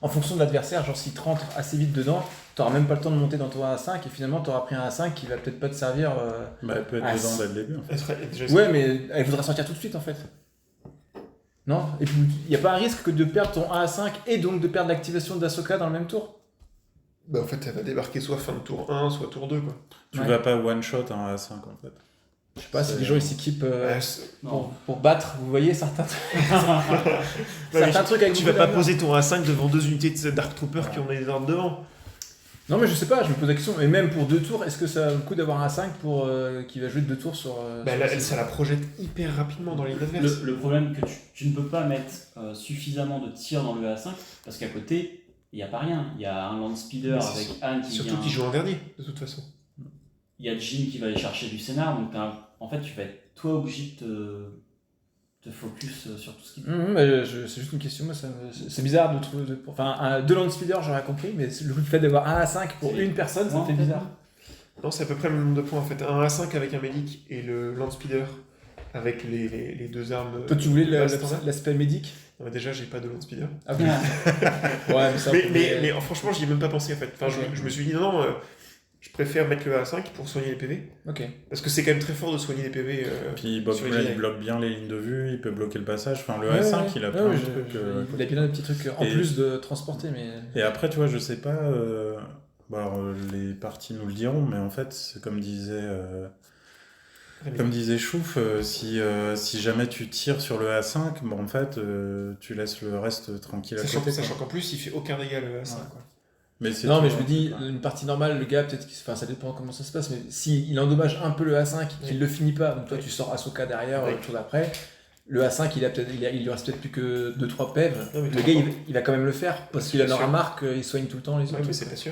en fonction de l'adversaire, genre si tu rentres assez vite dedans, t'auras même pas le temps de monter dans ton A5 et finalement t'auras pris un A5 qui va peut-être pas te servir. Bah, elle peut être dedans dès le début. En fait. Ouais, mais elle voudra sortir tout de suite en fait. Non? Et puis il n'y a pas un risque que de perdre ton A5 et donc de perdre l'activation d'Ahsoka dans le même tour? Bah, en fait, elle va débarquer soit fin de tour 1, soit tour 2, quoi. Tu vas pas one-shot un A5 en fait. Je sais pas si les gens ils s'équipent Non. pour battre, vous voyez certains mais certains trucs avec tu beaucoup vas pas d'armure. poser ton A5 devant 2 unités de Dark Trooper qui ont des armes devant. Non mais je sais pas, je me pose la question, et même pour 2 tours, est-ce que ça a le coup d'avoir un A5 pour qui va jouer 2 tours sur... Bah, sur là, ces- ça la projette hyper rapidement dans les adverses. Le problème que tu ne peux pas mettre suffisamment de tir dans le A5 parce qu'à côté, il n'y a pas rien. Il y a un land speeder Mais c'est avec Anne qui Surtout vient. qu'ils jouent en dernier, de toute façon. Il y a Jin qui va aller chercher du scénar. Donc en fait, tu vas être toi obligé de te focus sur tout ce qui. C'est juste une question, moi, c'est bizarre de trouver... Enfin, 2 land speeder j'aurais compris, mais le fait d'avoir un A5 pour C'est- une personne, ça me Ouais, fait bizarre. Non, c'est à peu près le même nombre de points en fait. Un A5 avec un Medic et le Land Speeder avec les 2 armes. Toi tu voulais standard. l'aspect médic? Non, mais déjà, j'ai pas de Land Speeder. Ah oui. Ouais, mais ça... Mais franchement, j'y ai même pas pensé en fait. Enfin, Ok. je me suis dit non, je préfère mettre le A5 pour soigner les PV. Ok. Parce que c'est quand même très fort de soigner les PV. Puis Bob sur les Gray, Jedi. il bloque bien les lignes de vue, il peut bloquer le passage. Enfin, le Ouais, A5, ouais. il a Ouais, plein ouais, de trucs. il a bien des petits trucs en Et- plus de transporter, mais... Et après, tu vois, je sais pas. Les parties nous le diront, mais en fait, c'est comme disait. Comme disait Chouf, si jamais tu tires sur le A5, bon, en fait, tu laisses le reste tranquille à côté. Sachant quoi. qu'en plus, il fait aucun dégât le A5. Ouais. Quoi. Mais c'est Non, tout, mais je me hein. dis, une partie normale, le gars, peut-être, enfin, ça dépend comment ça se passe, mais s'il endommage un peu le A5, qu'il le finit pas, donc toi tu sors Ahsoka derrière, Ouais. le tour d'après, le A5, il lui reste peut-être plus que 2-3 PEV. Non, mais Le tu gars, comprends. il va quand même le faire, parce qu'il Bien en aura sûr. marre qu'il soigne tout le temps les Ouais, autres. mais c'est pas sûr.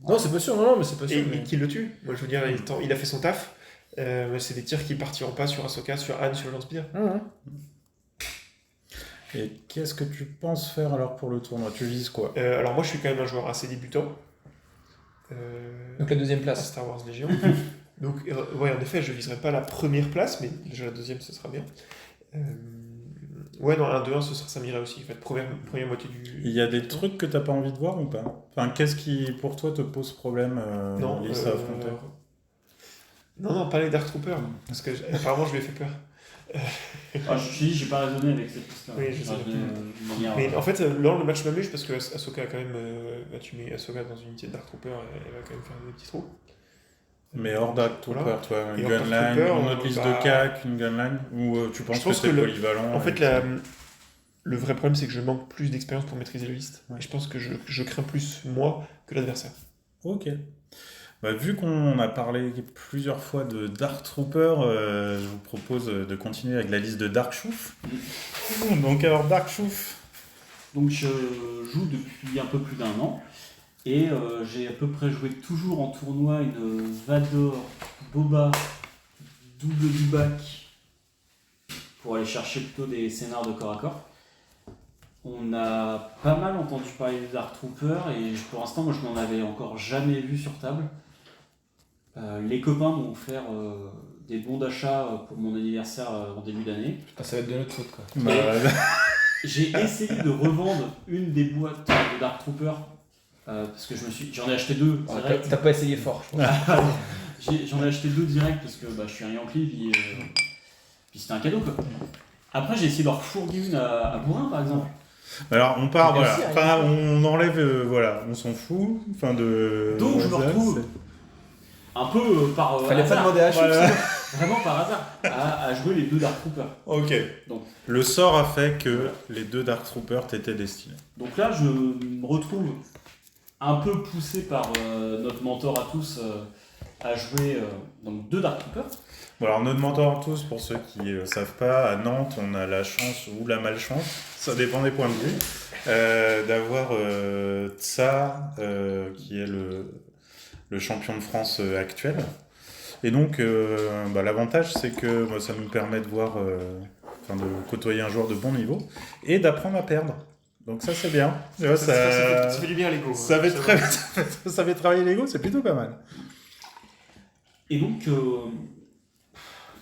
Non, c'est pas sûr, non, mais c'est pas sûr. Et mais- qu'il le tue. Moi, je veux dire, il a fait son taf. Mais c'est des tirs qui partiront pas sur Ahsoka, sur Anne, sur le Land Speeder. Et qu'est-ce que tu penses faire alors pour le tournoi? Tu vises quoi? Alors moi, je suis quand même un joueur assez débutant. Donc la deuxième à place. Star Wars Légion. Donc, ouais, en effet, je viserai pas la première place, mais déjà la deuxième, ce sera bien. Ouais, non, 1-2-1, ça m'irait aussi. En fait, première moitié du. Il y a des trucs que t'as pas envie de voir ou pas? Enfin, qu'est-ce qui, pour toi, te pose problème, Non, Lisa à affronter? non, pas les Dark Troopers, parce que apparemment, je lui ai fait peur. Ah, je te dis, j'ai pas raisonné avec cette liste-là. Oui, je J'ai sais. raisonné d'une manière. Mais en fait, là, le match m'amuse parce que Ahsoka a quand même. Tu mets Ahsoka dans une unité de Dark Trooper, elle va quand même faire des petits trous. Mais hors Dark Trooper, Voilà. toi, Et une hors Dark gunline, Trooper, une autre liste bah, de CAC, une gunline, ou tu penses je pense que c'est que polyvalent? En fait, le vrai problème, c'est que je manque plus d'expérience pour maîtriser la liste. Ouais. Et je pense que je crains plus moi que l'adversaire. Ok. Bah, vu qu'on a parlé plusieurs fois de Dark Trooper, je vous propose de continuer avec la liste de Dark Chouf. Donc alors Dark Chouf. Donc je joue depuis un peu plus d'1 an et j'ai à peu près joué toujours en tournoi une Vador Boba double du bac pour aller chercher plutôt des scénars de corps à corps. On a pas mal entendu parler de Dark Trooper et pour l'instant moi je n'en avais encore jamais vu sur table. Les copains m'ont offert des bons d'achat pour mon anniversaire en début d'année. Putain, ça va être de notre faute, quoi. Bah, J'ai essayé de revendre une des boîtes de Dark Trooper parce que j'en ai acheté 2 direct. T'as pas essayé fort, je pense. J'en ai acheté 2 direct parce que je suis un Yankee puis c'était un cadeau quoi. Après j'ai essayé d'en refourguer une à Bourrin par exemple. alors on part, Mais voilà. aussi, Enfin, on enlève, voilà, on s'en fout. Enfin de. Donc je me ça, retrouve un peu par Fallait pas hasard, demander à Chouf, Voilà. vraiment par hasard, à jouer les 2 Dark Troopers. Ok. Donc. Le sort a fait que les 2 Dark Troopers t'étaient destinés. Donc là je me retrouve un peu poussé par notre mentor à tous à jouer donc 2 Dark Troopers. Bon, alors notre mentor à tous, pour ceux qui ne savent pas, à Nantes, on a la chance ou la malchance, ça dépend des points de vue, d'avoir Tsa, qui est le champion de France actuel. Et donc, l'avantage, c'est que ça nous permet de voir, de côtoyer un joueur de bon niveau et d'apprendre à perdre. Donc ça, c'est bien. Tu vois, Ça fait du bien à l'ego. ça fait travailler l'ego, c'est plutôt pas mal. Et donc,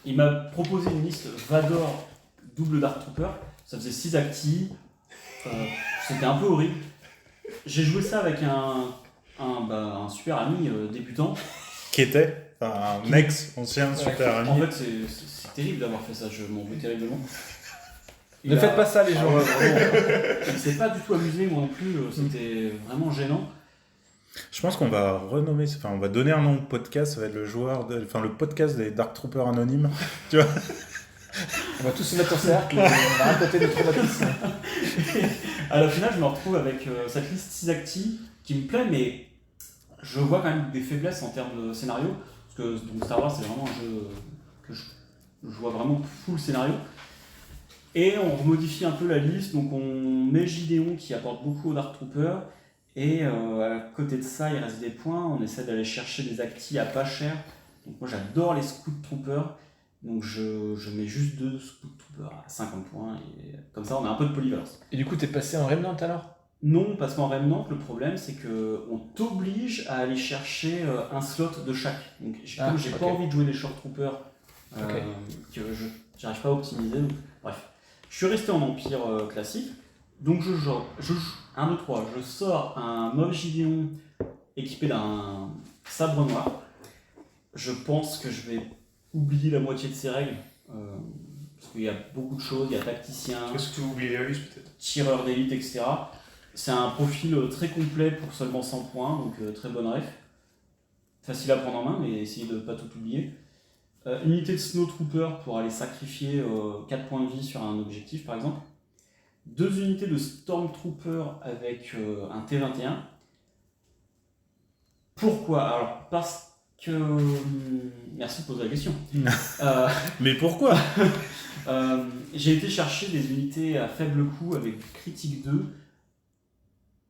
il m'a proposé une liste Vador double Dark Trooper. Ça faisait 6 actis. C'était un peu horrible. J'ai joué ça avec un super ami débutant. Qui était un ex-ancien super En ami. fait, c'est terrible d'avoir fait ça, je m'en veux terriblement. Ne faites pas ça, les gens. Ah ouais, vraiment. Il s'est pas du tout amusé, moi non plus, c'était vraiment gênant. Je pense qu'on va renommer, enfin, on va donner un nom au podcast, ça va être le podcast des Dark Troopers anonymes. Tu vois. On va tous se mettre en cercle et on va raconter des traumatismes. À la finale, je me retrouve avec cette liste 6 acti qui me plaît, mais je vois quand même des faiblesses en termes de scénario. Parce que donc, Star Wars, c'est vraiment un jeu que je vois vraiment full scénario. Et on remodifie un peu la liste, donc on met Gideon qui apporte beaucoup aux Dark Troopers. Et à côté de ça, il reste des points. On essaie d'aller chercher des actis à pas cher. Donc moi, j'adore les Scout Troopers. Donc je mets juste 2 Scout Troopers à 50 points. Et comme ça, on a un peu de polyvalence. Et du coup, t'es passé en Remnant alors? Non, parce qu'en Remnant, le problème, c'est qu'on t'oblige à aller chercher un slot de chaque. Donc comme j'ai pas envie de jouer des Short Troopers, que j'arrive pas à optimiser. Donc, bref. Je suis resté en Empire classique. Donc je joue 1, 2, 3. Je sors un Moff Gideon équipé d'un sabre noir. Je pense que je vais oublier la moitié de ses règles. Parce qu'il y a beaucoup de choses. Il y a tacticien, Est-ce que tu oublies les malus peut-être? tireur d'élite, etc. C'est un profil très complet pour seulement 100 points. Donc très bonne ref. Facile à prendre en main, mais essayez de ne pas tout oublier. Unité de Snow Trooper pour aller sacrifier 4 points de vie sur un objectif par exemple. 2 unités de Stormtrooper avec un T-21. Pourquoi? Alors, parce que... Merci de poser la question. Mais pourquoi? J'ai été chercher des unités à faible coût avec critique 2.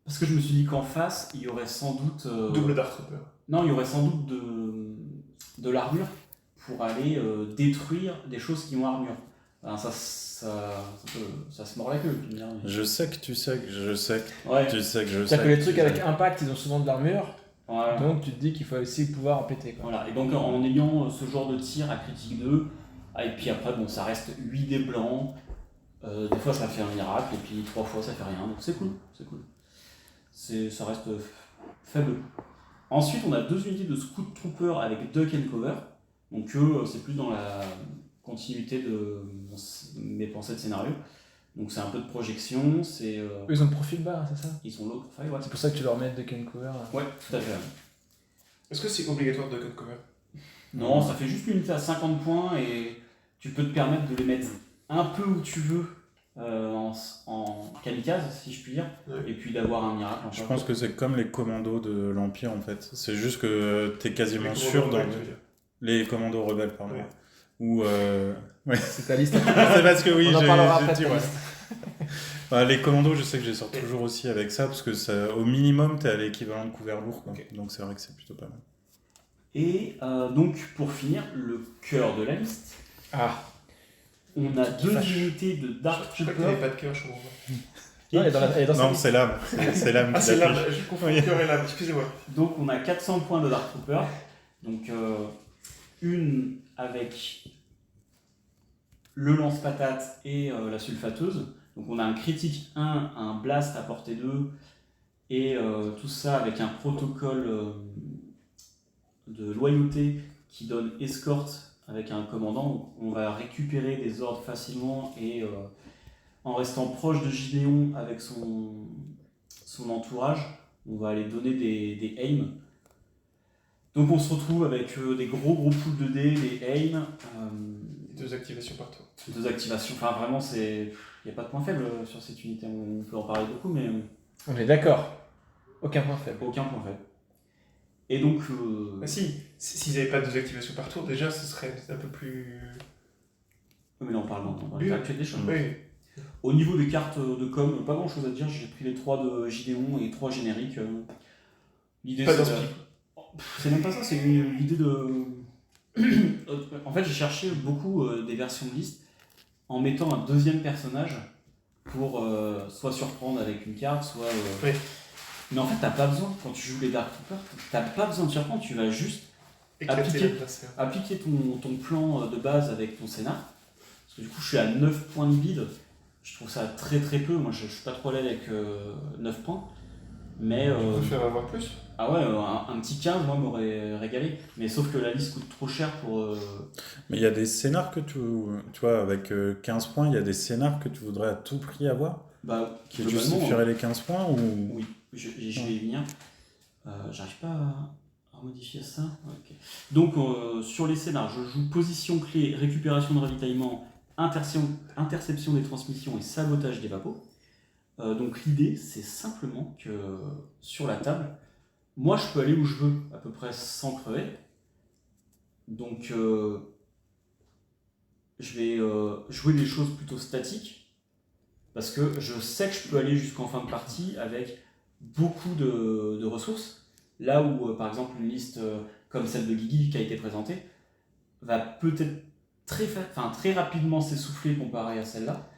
Parce que je me suis dit qu'en face, il y aurait sans doute... Double Dark Trooper. Non, il y aurait sans doute de l'armure pour aller détruire des choses qui ont armure. Enfin, ça se mord la queue. Tu me diras, mais... Je sais que tu sais que je sais que Ouais. tu sais que je sais. C'est-à-dire que les tu trucs sais. avec impact, ils ont souvent de l'armure. Voilà. Donc tu te dis qu'il faut aussi pouvoir en péter, quoi. Voilà. Et donc en ayant ce genre de tir à critique 2, et puis après bon, ça reste 8 dés blancs, des fois ça fait un miracle, et puis 3 fois ça fait rien, donc c'est cool, ça reste faible. Ensuite on a 2 unités de Scout Trooper avec Duck and Cover, donc eux c'est plus dans la continuité de mes pensées de scénario, donc c'est un peu de projection, c'est... Eux, ils ont le profil bas, c'est ça? Ils sont low profile, ouais. C'est pour ça que tu leur mets de Ken Cover. Ouais, tout à fait. Est-ce que c'est obligatoire de Cut Cover? Non, ça fait juste une unité à 50 points et tu peux te permettre de les mettre un peu où tu veux en kamikaze, si je puis dire, et puis d'avoir un miracle. Je pense que c'est comme les commandos de l'Empire en fait. C'est juste que t'es quasiment sûr dans les commandos rebelles, pardon. Ouais. Ou C'est ta liste. c'est parce que oui, On en parlera après dit de ta ouais. liste. Bah, les commandos, je sais que je les sors toujours aussi avec ça parce que ça, au minimum, t'es à l'équivalent de couvert lourd, quoi. Donc c'est vrai que c'est plutôt pas mal. Et donc pour finir, le cœur de la liste. On a 2 unités de Dark Je crois que t'avais Trooper. pas de cœur, je comprends pas. Non, elle est dans sa Non, liste. c'est l'âme. C'est l'âme Ah, qui c'est l'âme, l'affiche. je confonds le cœur et l'âme, excusez-moi. Donc on a 400 points de Dark Trooper. Donc une avec le lance-patate et la sulfateuse. Donc on a un critique 1, un blast à portée 2 et tout ça avec un protocole de loyauté qui donne escorte avec un commandant. Donc on va récupérer des ordres facilement et en restant proche de Gideon avec son entourage, on va aller donner des aims. Donc on se retrouve avec des gros pools de dés, des aims, 2 activations par tour. 2 activations. Enfin vraiment, il n'y a pas de point faible sur cette unité. On peut en parler beaucoup, mais On est d'accord. Aucun point faible. aucun point faible. Et donc... Ah si, s'ils n'avaient pas 2 activations par tour, déjà ce serait un peu plus... Mais là on parle dans l'état actuel des choses. Oui. Au niveau des cartes de com, pas grand chose à dire. J'ai pris les 3 de Gideon et 3 génériques. L'idée Pas c'est d'inspi. C'est même pas ça, c'est l'idée de... En fait, j'ai cherché beaucoup des versions de liste en mettant un deuxième personnage pour soit surprendre avec une carte, soit... Oui. Mais en fait, t'as pas besoin, quand tu joues les Dark Troopers, t'as pas besoin de surprendre, tu vas juste Éclater l'adversaire. appliquer ton plan de base avec ton scénar. Parce que du coup, je suis à 9 points de bide. Je trouve ça très peu. Moi, je suis pas trop à l'aise avec 9 points. Mais On peut faire avoir plus. ah ouais, un petit 15, moi, m'aurait régalé. Mais sauf que la liste coûte trop cher pour... Mais il y a des scénars que tu vois, avec 15 points, il y a des scénars que tu voudrais à tout prix avoir, Bah, qui globalement, justifieraient les 15 points ou... oui, je vais y venir. J'arrive pas à modifier ça. Ok. Donc, sur les scénars, je joue position clé, récupération de ravitaillement, interception des transmissions et sabotage des vapos. Donc, l'idée, c'est simplement que sur la table, moi, je peux aller où je veux, à peu près sans crever. Donc, je vais jouer des choses plutôt statiques, parce que je sais que je peux aller jusqu'en fin de partie avec beaucoup de ressources. Là où, par exemple, une liste comme celle de Guigui qui a été présentée va peut-être très rapidement s'essouffler comparé à celle-là.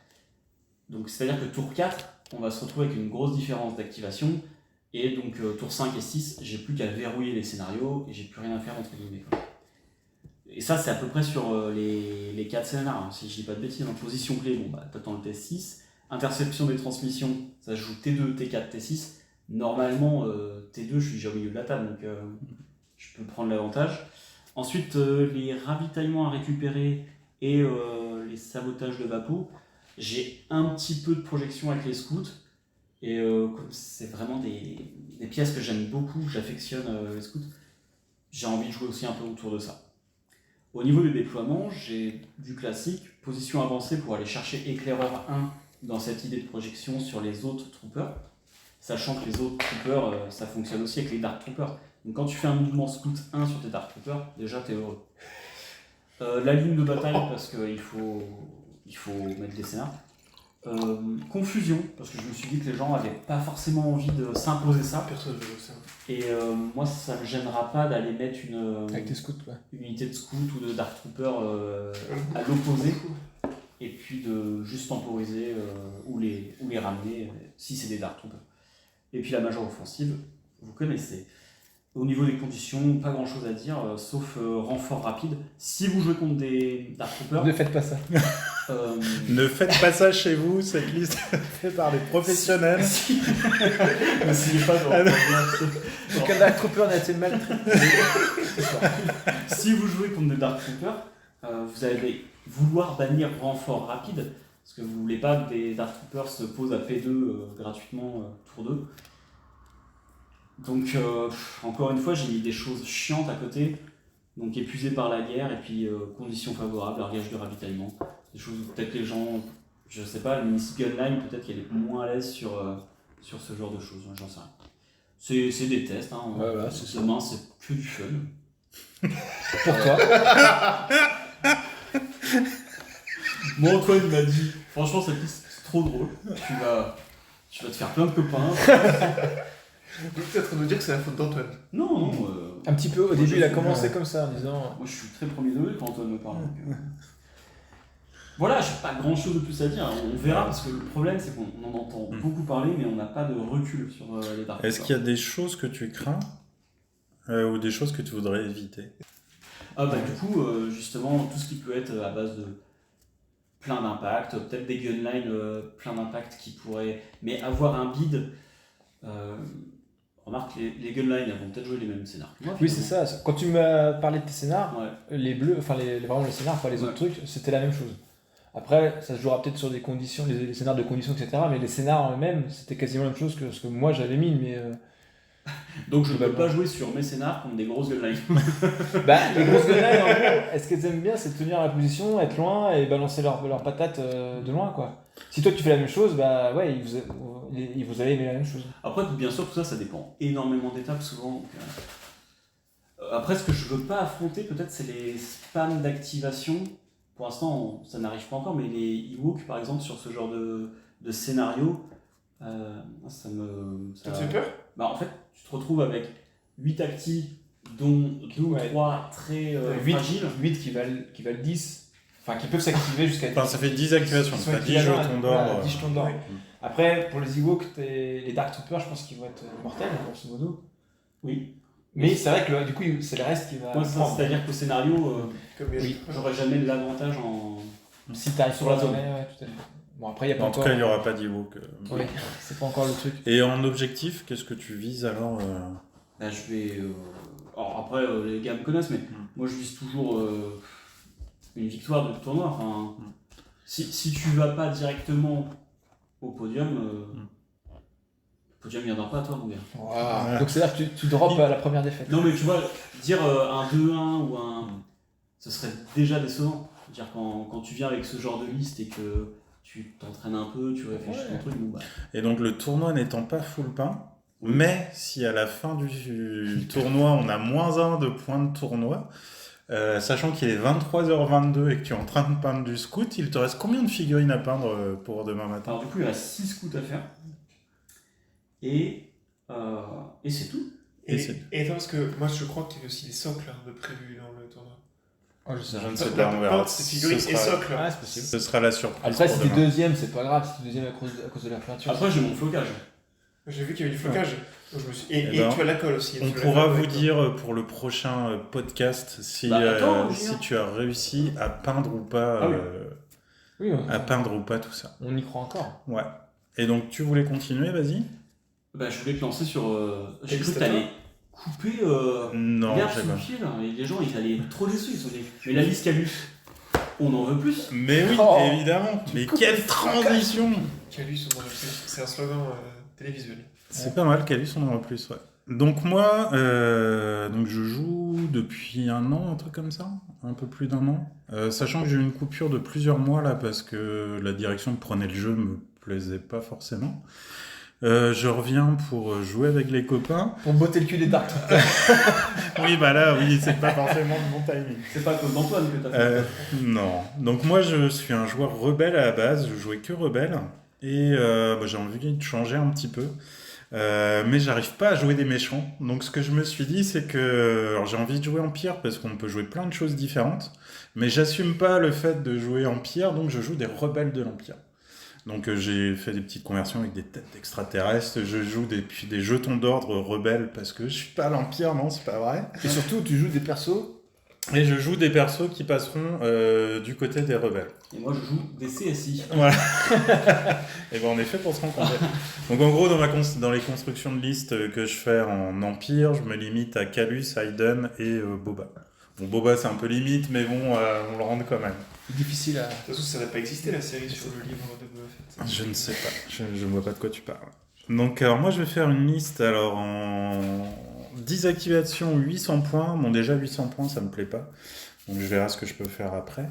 Donc, c'est-à-dire que tour 4, on va se retrouver avec une grosse différence d'activation. Et donc, tour 5 et 6, j'ai plus qu'à verrouiller les scénarios et j'ai plus rien à faire entre guillemets. Et ça, c'est à peu près sur les 4 scénarios, hein, si je dis pas de bêtises. En position clé, bon, bah, t'attends le T6. Interception des transmissions, ça se joue T2, T4, T6. Normalement, T2, je suis déjà au milieu de la table, donc je peux prendre l'avantage. Ensuite, les ravitaillements à récupérer et les sabotages de vapeau. J'ai un petit peu de projection avec les scouts. Et comme c'est vraiment des pièces que j'aime beaucoup, que j'affectionne les scouts, j'ai envie de jouer aussi un peu autour de ça. Au niveau des déploiements, j'ai du classique, position avancée pour aller chercher éclaireur 1 dans cette idée de projection sur les autres troopers, sachant que les autres troopers, ça fonctionne aussi avec les Dark Troopers. Donc quand tu fais un mouvement scout 1 sur tes Dark Troopers, déjà t'es heureux. La ligne de bataille, parce qu'il faut mettre des scénars. Confusion, parce que je me suis dit que les gens n'avaient pas forcément envie de s'imposer ça. Personne ne veut ça. Et moi, ça ne me gênera pas d'aller mettre Avec tes scouts, ouais. une unité de scout ou de Dark Trooper à l'opposé, et puis de juste temporiser ou les ramener si c'est des Dark Troopers. Et puis la majeure offensive, vous connaissez. Au niveau des conditions, pas grand chose à dire, sauf renfort rapide. Si vous jouez contre des Dark Troopers... Ne faites pas ça. Ne faites pas ça chez vous, cette liste est faite par des professionnels. Mais s'il pas Aucun Dark Trooper n'a été maltraité. Si vous jouez contre des Dark Troopers, vous allez vouloir bannir renfort rapide, parce que vous voulez pas que des Dark Troopers se posent à P2 gratuitement tour 2. Donc, encore une fois, j'ai mis des choses chiantes à côté, donc épuisé par la guerre, et puis conditions favorables, largage de ravitaillement, des choses où peut-être les gens, je sais pas, le Miss Gunline, peut-être qu'elle est moins à l'aise sur ce genre de choses, j'en sais rien. C'est des tests, hein. Ouais, voilà, c'est ça. Demain, c'est que du fun. Pour toi. Moi, Antoine m'a dit, franchement, cette liste, c'est trop drôle, tu vas te faire plein de copains. Peut-être nous dire que c'est la faute d'Antoine. Non, Un petit peu, au Moi, début, je il a suis- commencé comme ça en disant. moi je suis très premier degré quand Antoine me parle. Donc, voilà, j'ai pas grand chose de plus à dire. On verra parce que le problème c'est qu'on en entend beaucoup parler, mais on n'a pas de recul sur les Dark Est-ce Troopers. qu'il y a des choses que tu crains ou des choses que tu voudrais éviter? Ah bah du coup, justement, tout ce qui peut être à base de plein d'impact, peut-être des gunlines plein d'impact qui pourraient... Mais avoir un bid... remarque, les gunlines elles vont peut-être jouer les mêmes scénarios. Moi, Oui, c'est ça. Quand tu m'as parlé de tes scénars, Ouais. les bleus, enfin vraiment les scénars, pas les autres trucs, c'était la même chose. Après, ça se jouera peut-être sur des conditions, les scénars de conditions, etc. Mais les scénars en eux-mêmes, c'était quasiment la même chose que ce que moi j'avais mis. Mais Donc je ne peux Globalement. pas jouer sur mes scénars contre des grosses gunlines. bah, les grosses gunlines, en gros, est-ce qu'elles aiment bien, c'est tenir la position, être loin et balancer leurs patates de loin, quoi. Si toi tu fais la même chose, bah ouais, ils vous allez aimer la même chose. Après, bien sûr, tout ça, ça dépend énormément d'étapes souvent. Donc, après, ce que je veux pas affronter, peut-être, c'est les spams d'activation. Pour l'instant, ça n'arrive pas encore, mais les Ewoks, par exemple, sur ce genre de scénario, ça me... Ça te fait peur? Bah, en fait, tu te retrouves avec 8 actis, dont 2 ou Ouais. 3 très 8, fragiles. 8 qui valent 10, enfin qui peuvent s'activer jusqu'à 10. Enfin, ça fait 10 activations, Ils sont t'as 10 équivalents à- jetons d'or. voilà, 10 jetons d'or. Ouais. Après, pour les Ewoks, les Dark Troopers, je pense qu'ils vont être mortels, grosso modo. Oui. Mais c'est vrai que du coup, c'est le reste qui va Moi, prendre. c'est-à-dire qu'au scénario, Comme il y a- Oui. j'aurais jamais l'avantage en... Si t'arrives Sur la zone. Ouais, tout à fait. Bon, après, il n'y a pas En encore... tout cas, il n'y aura pas d'Ewok. Oui, c'est pas encore le truc. Et en objectif, qu'est-ce que tu vises alors Là, je vais. Alors après, les gars me connaissent, mais moi je vise toujours une victoire de tournoi. Enfin, si tu vas pas directement au podium, le podium viendra pas à toi, mon gars. Wow. Donc c'est-à-dire que tu drops à la première défaite. Non, mais tu vois, dire un 2-1 ou un. Ce serait déjà décevant. Dire quand tu viens avec ce genre de liste et que tu t'entraînes un peu, tu réfléchis ton truc, bon bah. Et donc le tournoi n'étant pas full pain, mais si à la fin du tournoi on a -1 de points de tournoi, sachant qu'il est 23h22 et que tu es en train de peindre du scout, il te reste combien de figurines à peindre pour demain matin? Alors du coup il reste 6 scouts à faire. Et c'est tout. Et attends, parce que moi je crois qu'il y a aussi des socles de prévus dans le tournoi. Oh, je sais. Je ne sais pas, on verra. C'est figurines et socles. Ah, c'est possible. Ce sera la surprise. Après, pour si t'es demain. deuxième, c'est pas grave. Si t'es deuxième à cause de la peinture. Après j'ai mon flocage. J'ai vu qu'il y avait du flocage. Donc, je me suis... Eh et ben, tu as la colle aussi. On Tu as la pourra colle vous avec toi. dire pour le prochain podcast si, attends, si tu as réussi à peindre ou pas, Ah oui. Oui, à peindre ou pas tout ça. on y croit encore. Ouais. Et donc tu voulais continuer, vas-y. Bah je voulais te lancer sur. J'ai cru que Illustrator. t'allais couper Non, l'herbe j'ai sous le pas. pied là. Et les gens ils allaient être trop déçus. Ils sont dit, mais la liste Calus, on en veut plus. Mais oui, Oh, évidemment. Mais quelle transition! Calus, c'est un slogan télévisuel. C'est pas mal, Calus on en a plus, ouais. Donc moi, donc je joue depuis 1 an, un truc comme ça, un peu plus d'1 an, sachant que j'ai eu une coupure de plusieurs mois là parce que la direction que prenait le jeu me plaisait pas forcément. Je reviens pour jouer avec les copains. Pour botter le cul des darks. Oui, bah là, oui, c'est pas forcément le bon timing. C'est pas à cause d'Antoine que t'as fait. Non. Donc moi, je suis un joueur rebelle à la base, je jouais que rebelle, et j'ai envie de changer un petit peu. Mais j'arrive pas à jouer des méchants. Donc ce que je me suis dit, c'est que alors, j'ai envie de jouer Empire parce qu'on peut jouer plein de choses différentes, mais j'assume pas le fait de jouer Empire, donc je joue des rebelles de l'Empire. Donc j'ai fait des petites conversions avec des têtes d'extraterrestres, je joue des jetons d'ordre rebelles parce que je suis pas l'Empire, non, c'est pas vrai. Et surtout, tu joues des persos. Et je joue des persos qui passeront du côté des rebelles. Et moi je joue des CSI. Voilà. Et ben on est fait pour se rencontrer. Donc en gros, dans les constructions de listes que je fais en Empire, je me limite à Calus, Hayden et Boba. Bon, Boba c'est un peu limite, mais bon, on le rentre quand même. C'est difficile à... De toute façon, ça n'a pas existé la série sur le livre de Boba Fett. Je ne sais pas, je ne vois pas de quoi tu parles. Donc alors moi je vais faire une liste alors en 10 activations, 800 points. Bon déjà 800 points ça me plaît pas, donc je verrai ce que je peux faire après.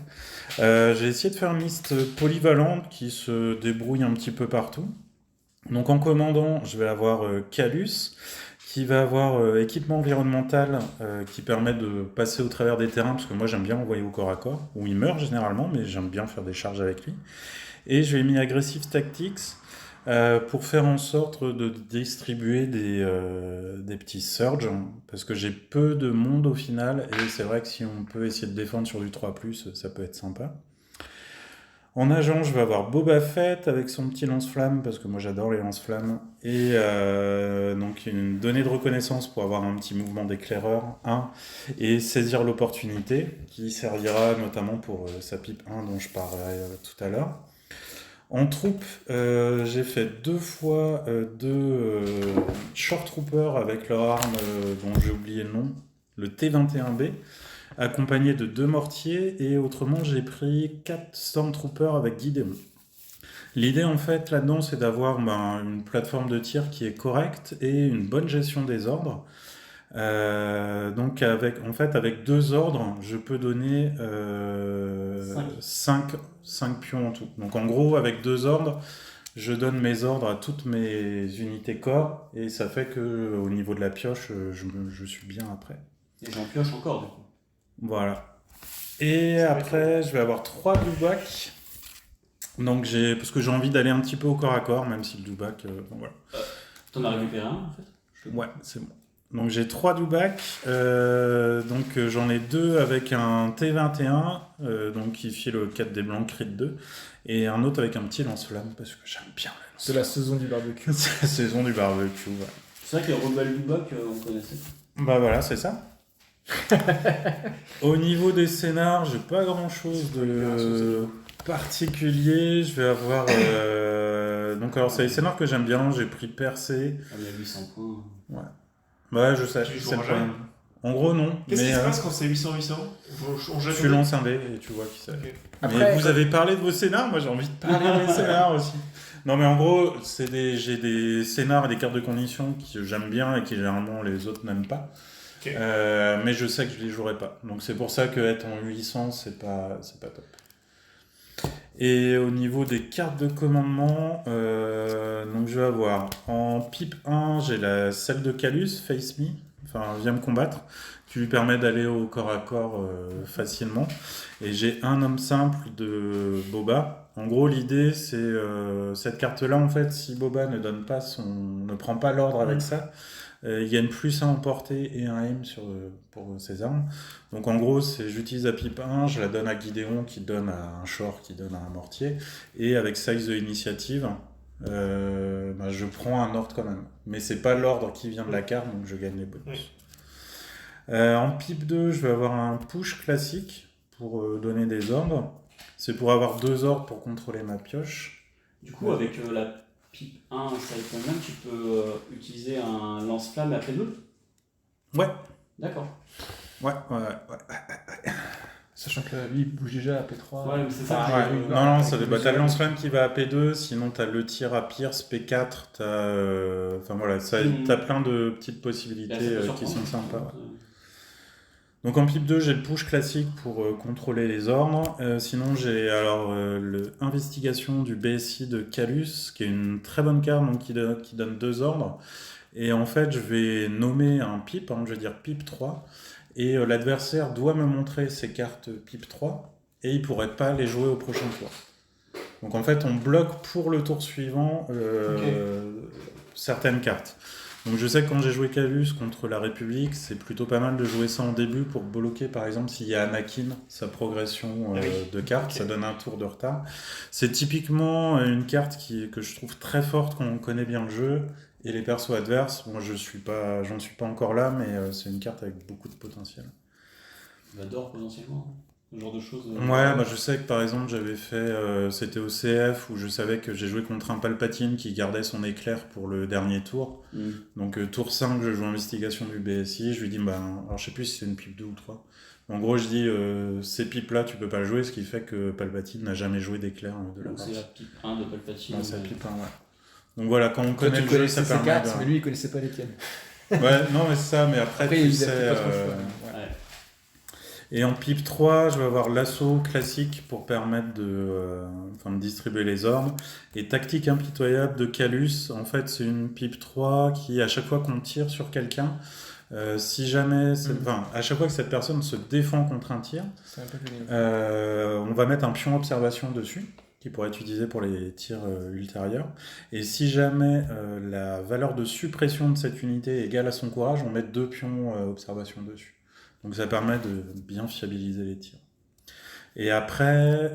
J'ai essayé de faire une liste polyvalente qui se débrouille un petit peu partout. Donc en commandant je vais avoir Calus, qui va avoir équipement environnemental qui permet de passer au travers des terrains, parce que moi j'aime bien envoyer au corps à corps, où il meurt généralement, mais j'aime bien faire des charges avec lui. Et je vais mis Aggressive Tactics pour faire en sorte de distribuer des petits surges, parce que j'ai peu de monde au final, et c'est vrai que si on peut essayer de défendre sur du 3+, ça peut être sympa. En agent, je vais avoir Boba Fett avec son petit lance-flamme, parce que moi j'adore les lance-flammes, et donc une donnée de reconnaissance pour avoir un petit mouvement d'éclaireur 1, et saisir l'opportunité, qui servira notamment pour sa pipe 1 dont je parlerai tout à l'heure. En troupe, j'ai fait 2 fois 2 Short Troopers avec leur arme dont j'ai oublié le nom, le T-21B, accompagné de 2 mortiers, et autrement j'ai pris 4 Stormtroopers avec Guy Démon. L'idée en fait là-dedans c'est d'avoir une plateforme de tir qui est correcte et une bonne gestion des ordres. Donc avec 2 ordres, je peux donner 5 pions en tout. Donc en gros, avec 2 ordres, je donne mes ordres à toutes mes unités corps, et ça fait que au niveau de la pioche, je suis bien après. Et j'en pioche encore du coup. Voilà. Et après, je vais avoir 3 doubacs. Donc parce que j'ai envie d'aller un petit peu au corps à corps, même si le doubac, voilà. T'en as récupéré un en fait? Ouais, c'est bon. Donc j'ai 3 doubacs, donc j'en ai 2 avec un T-21, donc qui fait le 4 des blancs, crit 2, et un autre avec un petit lance-flamme, parce que j'aime bien le C'est la saison du barbecue. C'est la saison du barbecue, ouais. C'est vrai que les rebelles du bac, on connaissait. Bah voilà, c'est ça. Au niveau des scénars, j'ai pas grand chose de... particulier, je vais avoir... Donc alors c'est les scénars que j'aime bien, j'ai pris Percé. Il y a 800 points. Ouais, je sais, Tu c'est joueras le jamais. problème. En gros non, Qu'est-ce qui mais se passe quand c'est 800-800 On jette tu au dé. lances un dé et tu vois qui c'est. Ok. Après, Mais vous quand- avez parlé de vos scénars, moi j'ai envie de parler de mes scénars aussi. Non mais en gros, j'ai des scénars et des cartes de conditions que j'aime bien et qui généralement les autres n'aiment pas. Ok. Mais je sais que je les jouerai pas. Donc c'est pour ça que être en 800, c'est pas top. Et au niveau des cartes de commandement, donc je vais avoir en pipe 1, j'ai celle de Calus, Face Me, enfin viens me combattre, qui lui permet d'aller au corps à corps facilement. Et j'ai un homme simple de Boba. En gros, l'idée c'est cette carte-là, en fait, si Boba ne prend pas l'ordre avec ça, il gagne plus 1 en portée et un aim pour ses armes. Donc en gros, j'utilise la pipe 1, je la donne à Gideon qui donne à un Shore qui donne à un mortier. Et avec Size de Initiative, je prends un ordre quand même. Mais c'est pas l'ordre qui vient de la carte, donc je gagne les bonus. En pipe 2, je vais avoir un push classique pour donner des ordres. C'est pour avoir 2 ordres pour contrôler ma pioche. Du coup, avec la pipe 1 Cyclone, tu peux utiliser un lance-flamme après 2. Ouais. D'accord. Ouais. Sachant que lui, il bouge déjà à P3. Ouais, mais c'est ça. Enfin, Ouais, oui, non, avec ça le t'as le Zoro. lance-flamme qui va à P2, sinon t'as le tir à Pierce, P4, enfin voilà, t'as plein de petites possibilités qui sont sympas. Ouais. Donc en pipe 2, j'ai le push classique pour contrôler les ordres. Sinon, j'ai alors l'investigation du BSI de Calus, qui est une très bonne carte donc, qui donne 2 ordres. Et en fait, je vais nommer un pipe, je vais dire pipe 3. Et l'adversaire doit me montrer ses cartes pipe 3 et il pourrait pas les jouer au prochain tour. Donc en fait, on bloque pour le tour suivant certaines cartes. Donc je sais que quand j'ai joué Calus contre la République, c'est plutôt pas mal de jouer ça en début pour bloquer par exemple s'il y a Anakin, sa progression de cartes, ça donne un tour de retard. C'est typiquement une carte que je trouve très forte quand on connaît bien le jeu. Et les persos adverses, moi j'en suis pas encore là, mais c'est une carte avec beaucoup de potentiel. J'adore potentiellement. Ce genre de choses. Ouais, je sais que par exemple j'avais fait, c'était au CF où je savais que j'ai joué contre un Palpatine qui gardait son éclair pour le dernier tour. Donc tour 5, je joue investigation du BSI, je lui dis, alors je sais plus si c'est une pipe 2 ou 3. En gros, je dis, ces pipes-là, tu peux pas jouer, ce qui fait que Palpatine n'a jamais joué d'éclair de la Donc partie. c'est la pipe 1 de Palpatine. Ouais, c'est la pipe 1, ouais. Donc voilà, quand on Toi, connaît tu le jeu, connaissais ça ses permet cartes, mais lui, il connaissait pas les tiennes. Ouais, non, mais c'est ça, mais après tu il sais... a pas trop le choix. Ouais. Et en pipe 3, je vais avoir l'assaut classique pour permettre de distribuer les ordres. Et tactique impitoyable de Calus, en fait, c'est une pipe 3 qui, à chaque fois qu'on tire sur quelqu'un, si jamais, à chaque fois que cette personne se défend contre un tir, C'est un peu pénible. on va mettre un pion observation dessus, qui pourrait être utilisé pour les tirs ultérieurs. Et si jamais la valeur de suppression de cette unité est égale à son courage, on met 2 pions observation dessus. Donc ça permet de bien fiabiliser les tirs. Et après,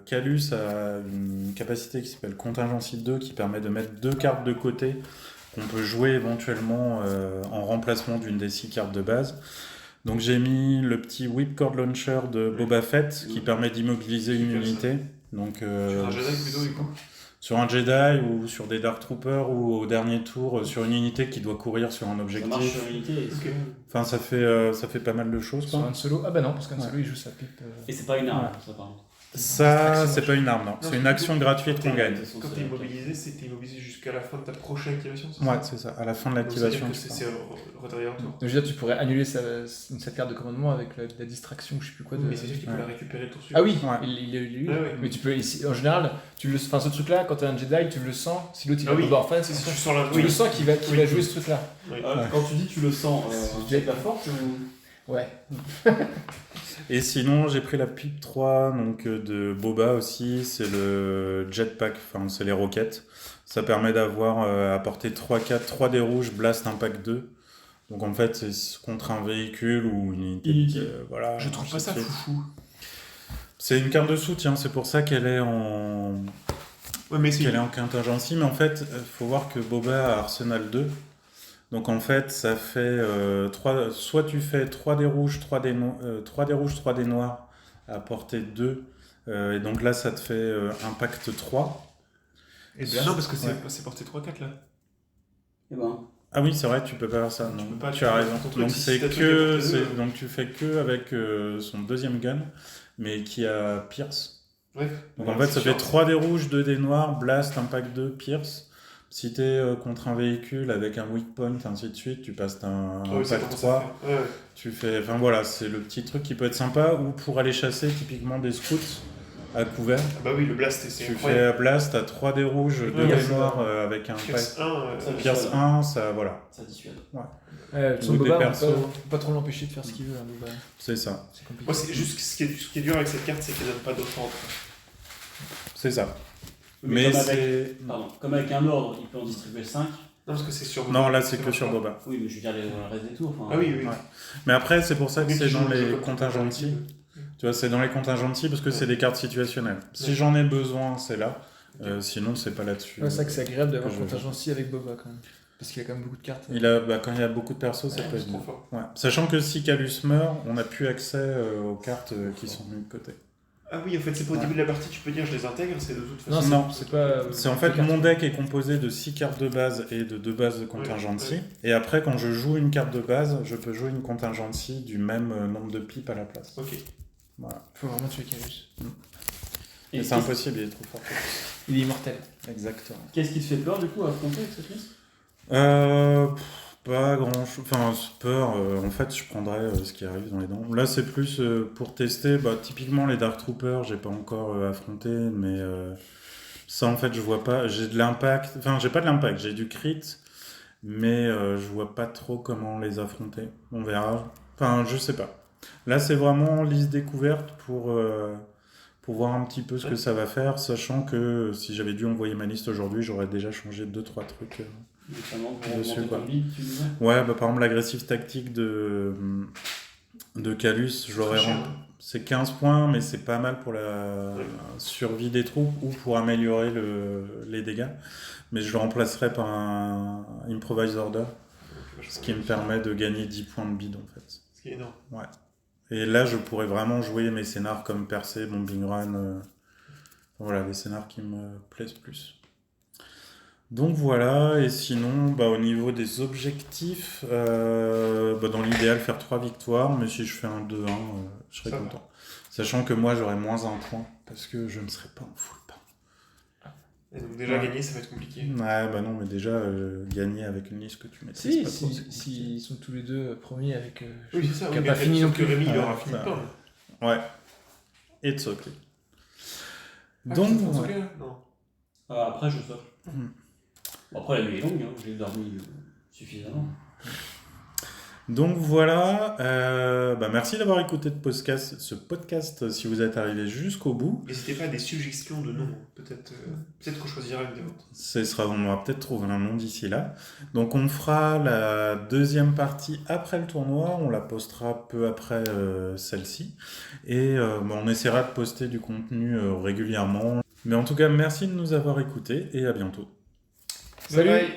Calus a une capacité qui s'appelle Contingency 2 qui permet de mettre 2 cartes de côté qu'on peut jouer éventuellement en remplacement d'une des 6 cartes de base. Donc j'ai mis le petit Whipcord Launcher de Boba Fett qui permet d'immobiliser une unité. Donc, Sur un Jedi plutôt, du coup. sur un Jedi ou sur des Dark Troopers ou au dernier tour sur une unité qui doit courir sur un Ça objectif. marche sur unité. Ok. Enfin, ça fait pas mal de choses. Sur Quoi. un solo. Ah bah non, parce qu'un Ouais. solo, il joue sa pipe. Et c'est pas une arme, Ouais. ça par contre. Ça, c'est pas une arme, non. Non, C'est une action gratuite qu'on gagne. Quand t'es immobilisé, c'est que t'es immobilisé jusqu'à la fin de ta prochaine activation, c'est Ouais, ça c'est ça. À la fin de Donc, l'activation. c'est-à-dire que c'est retardé un tour. Donc je veux dire, tu pourrais annuler cette carte de commandement avec la distraction, je sais plus quoi. Mais c'est sûr que tu peux Ouais. la récupérer le tour suivant. Ah oui, Ouais. il Ouais, ouais. mais tu peux ici, en général, ce truc-là, quand t'es un Jedi, tu le sens. Si l'autre il Ah a oui. Boba Fett, Si tu sens la tu le sens qu'il va jouer ce truc-là. Oui. Quand tu dis tu le sens, J'ai- c'est la force ou... Ouais. Et sinon, j'ai pris la pipe 3 donc, de Boba aussi. C'est le jetpack, enfin, c'est les roquettes. Ça permet d'avoir à portée 3-4, 3 dés rouges, blast impact 2. Donc en fait, c'est contre un véhicule ou une unité. Inutile. Voilà, Je trouve pas ça c'est- foufou. C'est une carte de soutien, c'est pour ça qu'elle est en contingency. Mais en fait, il faut voir que Boba a Arsenal 2. Donc en fait, ça fait soit tu fais 3 dés rouges, 3 dés noirs à portée 2 Et donc là, ça te fait impact 3. Et Non, parce que Ouais. c'est porté 3-4 là. Eh ben, Ah oui, c'est vrai, tu peux pas faire ça. Tu Non, peux pas, tu tu as peux raison. faire ton truc, Donc si c'est t'as truc que, à portée deux, donc tu fais que avec son deuxième gun, mais qui a Pierce. Ouais. Donc Ouais, en fait, c'est ça sûr. fait 3 dés rouges, 2 dés noirs, blast, impact 2, pierce. Si t'es contre un véhicule avec un weak point, ainsi de suite, tu passes d'un Ah oui, ça impact commence 3. à faire. Ouais. Tu fais, enfin voilà, c'est le petit truc qui peut être sympa. Ou pour aller chasser typiquement des scouts à couvert. Ah bah oui, le blast, c'est Tu incroyable. fais blast, t'as 3 dés rouges, 2 Ouais, dés c'est noirs avec un Pierce 1, Ça Pierce dissuade. 1, ça voilà, Ça dissuade. De toute façon, Ou des Boba, on persos. peut pas trop l'empêcher de faire ce qu'il veut. Hein, Boba. c'est ça. C'est compliqué. moi, c'est juste ce qui est dur avec cette carte, c'est qu'elle donne pas d'autre ordre. C'est ça. Mais Mais comme avec, c'est. pardon, comme avec un ordre, il peut en distribuer 5. Non, parce que c'est sur. Non, là c'est que sur Boba. Oui, mais je veux dire, le reste des tours. Enfin, Ah oui, oui. Ouais. Mais après, c'est pour ça que Oui, c'est tu dans joues le les jeu contingenti. comme- Tu vois, c'est dans les contingenti parce que c'est Ouais. des cartes situationnelles. Si Ouais. j'en ai besoin, c'est là. Ok. Sinon, c'est pas là-dessus. Ouais, c'est vrai que c'est agréable d'avoir que je- contingency avec Boba quand même. Parce qu'il a quand même beaucoup de cartes. Quand il y a beaucoup de persos, ça Ouais, peut c'est être trop bien. fort. Ouais. Sachant que si Calus meurt, on n'a plus accès aux cartes qui sont mises de côté. Ah oui, en fait, c'est pas au Ouais. début de la partie, tu peux dire je les intègre, c'est de toute Non, façon. Non. c'est pas. C'est en fait mon deck est composé de 6 cartes de base et de 2 bases de contingency. Ouais. Et après, quand je joue une carte de base, je peux jouer une contingency du même nombre de pipes à la place. Ok. Voilà. Faut vraiment tuer Calus. Et c'est impossible, il est trop fort. Il est immortel. Exactement. Qu'est-ce qui te fait peur du coup à affronter avec cette liste? Pas grand chose. Enfin, peur, en fait, je prendrais ce qui arrive dans les dents. Là, c'est plus pour tester. Bah, typiquement, les Dark Troopers, j'ai pas encore affronté, mais ça, en fait, je vois pas. J'ai de l'impact. Enfin, j'ai pas de l'impact, j'ai du crit, mais je vois pas trop comment les affronter. On verra. Enfin, je sais pas. Là, c'est vraiment liste découverte pour voir un petit peu ce que ça va faire, sachant que si j'avais dû envoyer ma liste aujourd'hui, j'aurais déjà changé 2-3 trucs. Notamment pour Dessus, augmenter quoi. ton lead, tu disais. Ouais, bah, par exemple, l'agressive tactique de Calus, j'aurais Très cher, rem- c'est 15 points, mais c'est pas mal pour la survie des troupes ou pour améliorer les dégâts. Mais je le remplacerai par un Improvise Order, ce qui me permet de gagner 10 points de bide en fait. Ce qui est énorme. Et là, je pourrais vraiment jouer mes scénars comme Percé, Bombing Run. Voilà, des scénars qui me plaisent plus. Donc voilà, et sinon, bah, au niveau des objectifs, bah, dans l'idéal, faire 3 victoires, mais si je fais un 2-1, je serais Ça va. content. Sachant que moi, j'aurais moins un point, parce que je ne serais pas en full power. Et donc, déjà, Ouais. gagner, ça va être compliqué. Ouais, bah non, mais déjà, gagner avec une liste que tu maîtrises Si, pas trop, c'est compliqué. s'ils sont tous les deux premiers avec. Oui, c'est ça. Qui a Oui, pas mais fini sauf non que plus. Rémi, il Ouais, aura fini ça- de perdre. Ouais. It's okay. Ah, Donc, tu te penses ouais. ok, là Non. Après, je sors. Mhm. Bon, après, la nuit est longue, hein. J'ai dormi suffisamment. Donc voilà, bah merci d'avoir écouté ce podcast si vous êtes arrivé jusqu'au bout. N'hésitez pas à des suggestions de noms. Peut-être qu'on choisira une des vôtres. On va peut-être trouver un nom d'ici là. Donc on fera la deuxième partie après le tournoi, on la postera peu après celle-ci. Et bah, on essaiera de poster du contenu régulièrement. Mais en tout cas, merci de nous avoir écoutés et à bientôt. Salut. Bye bye.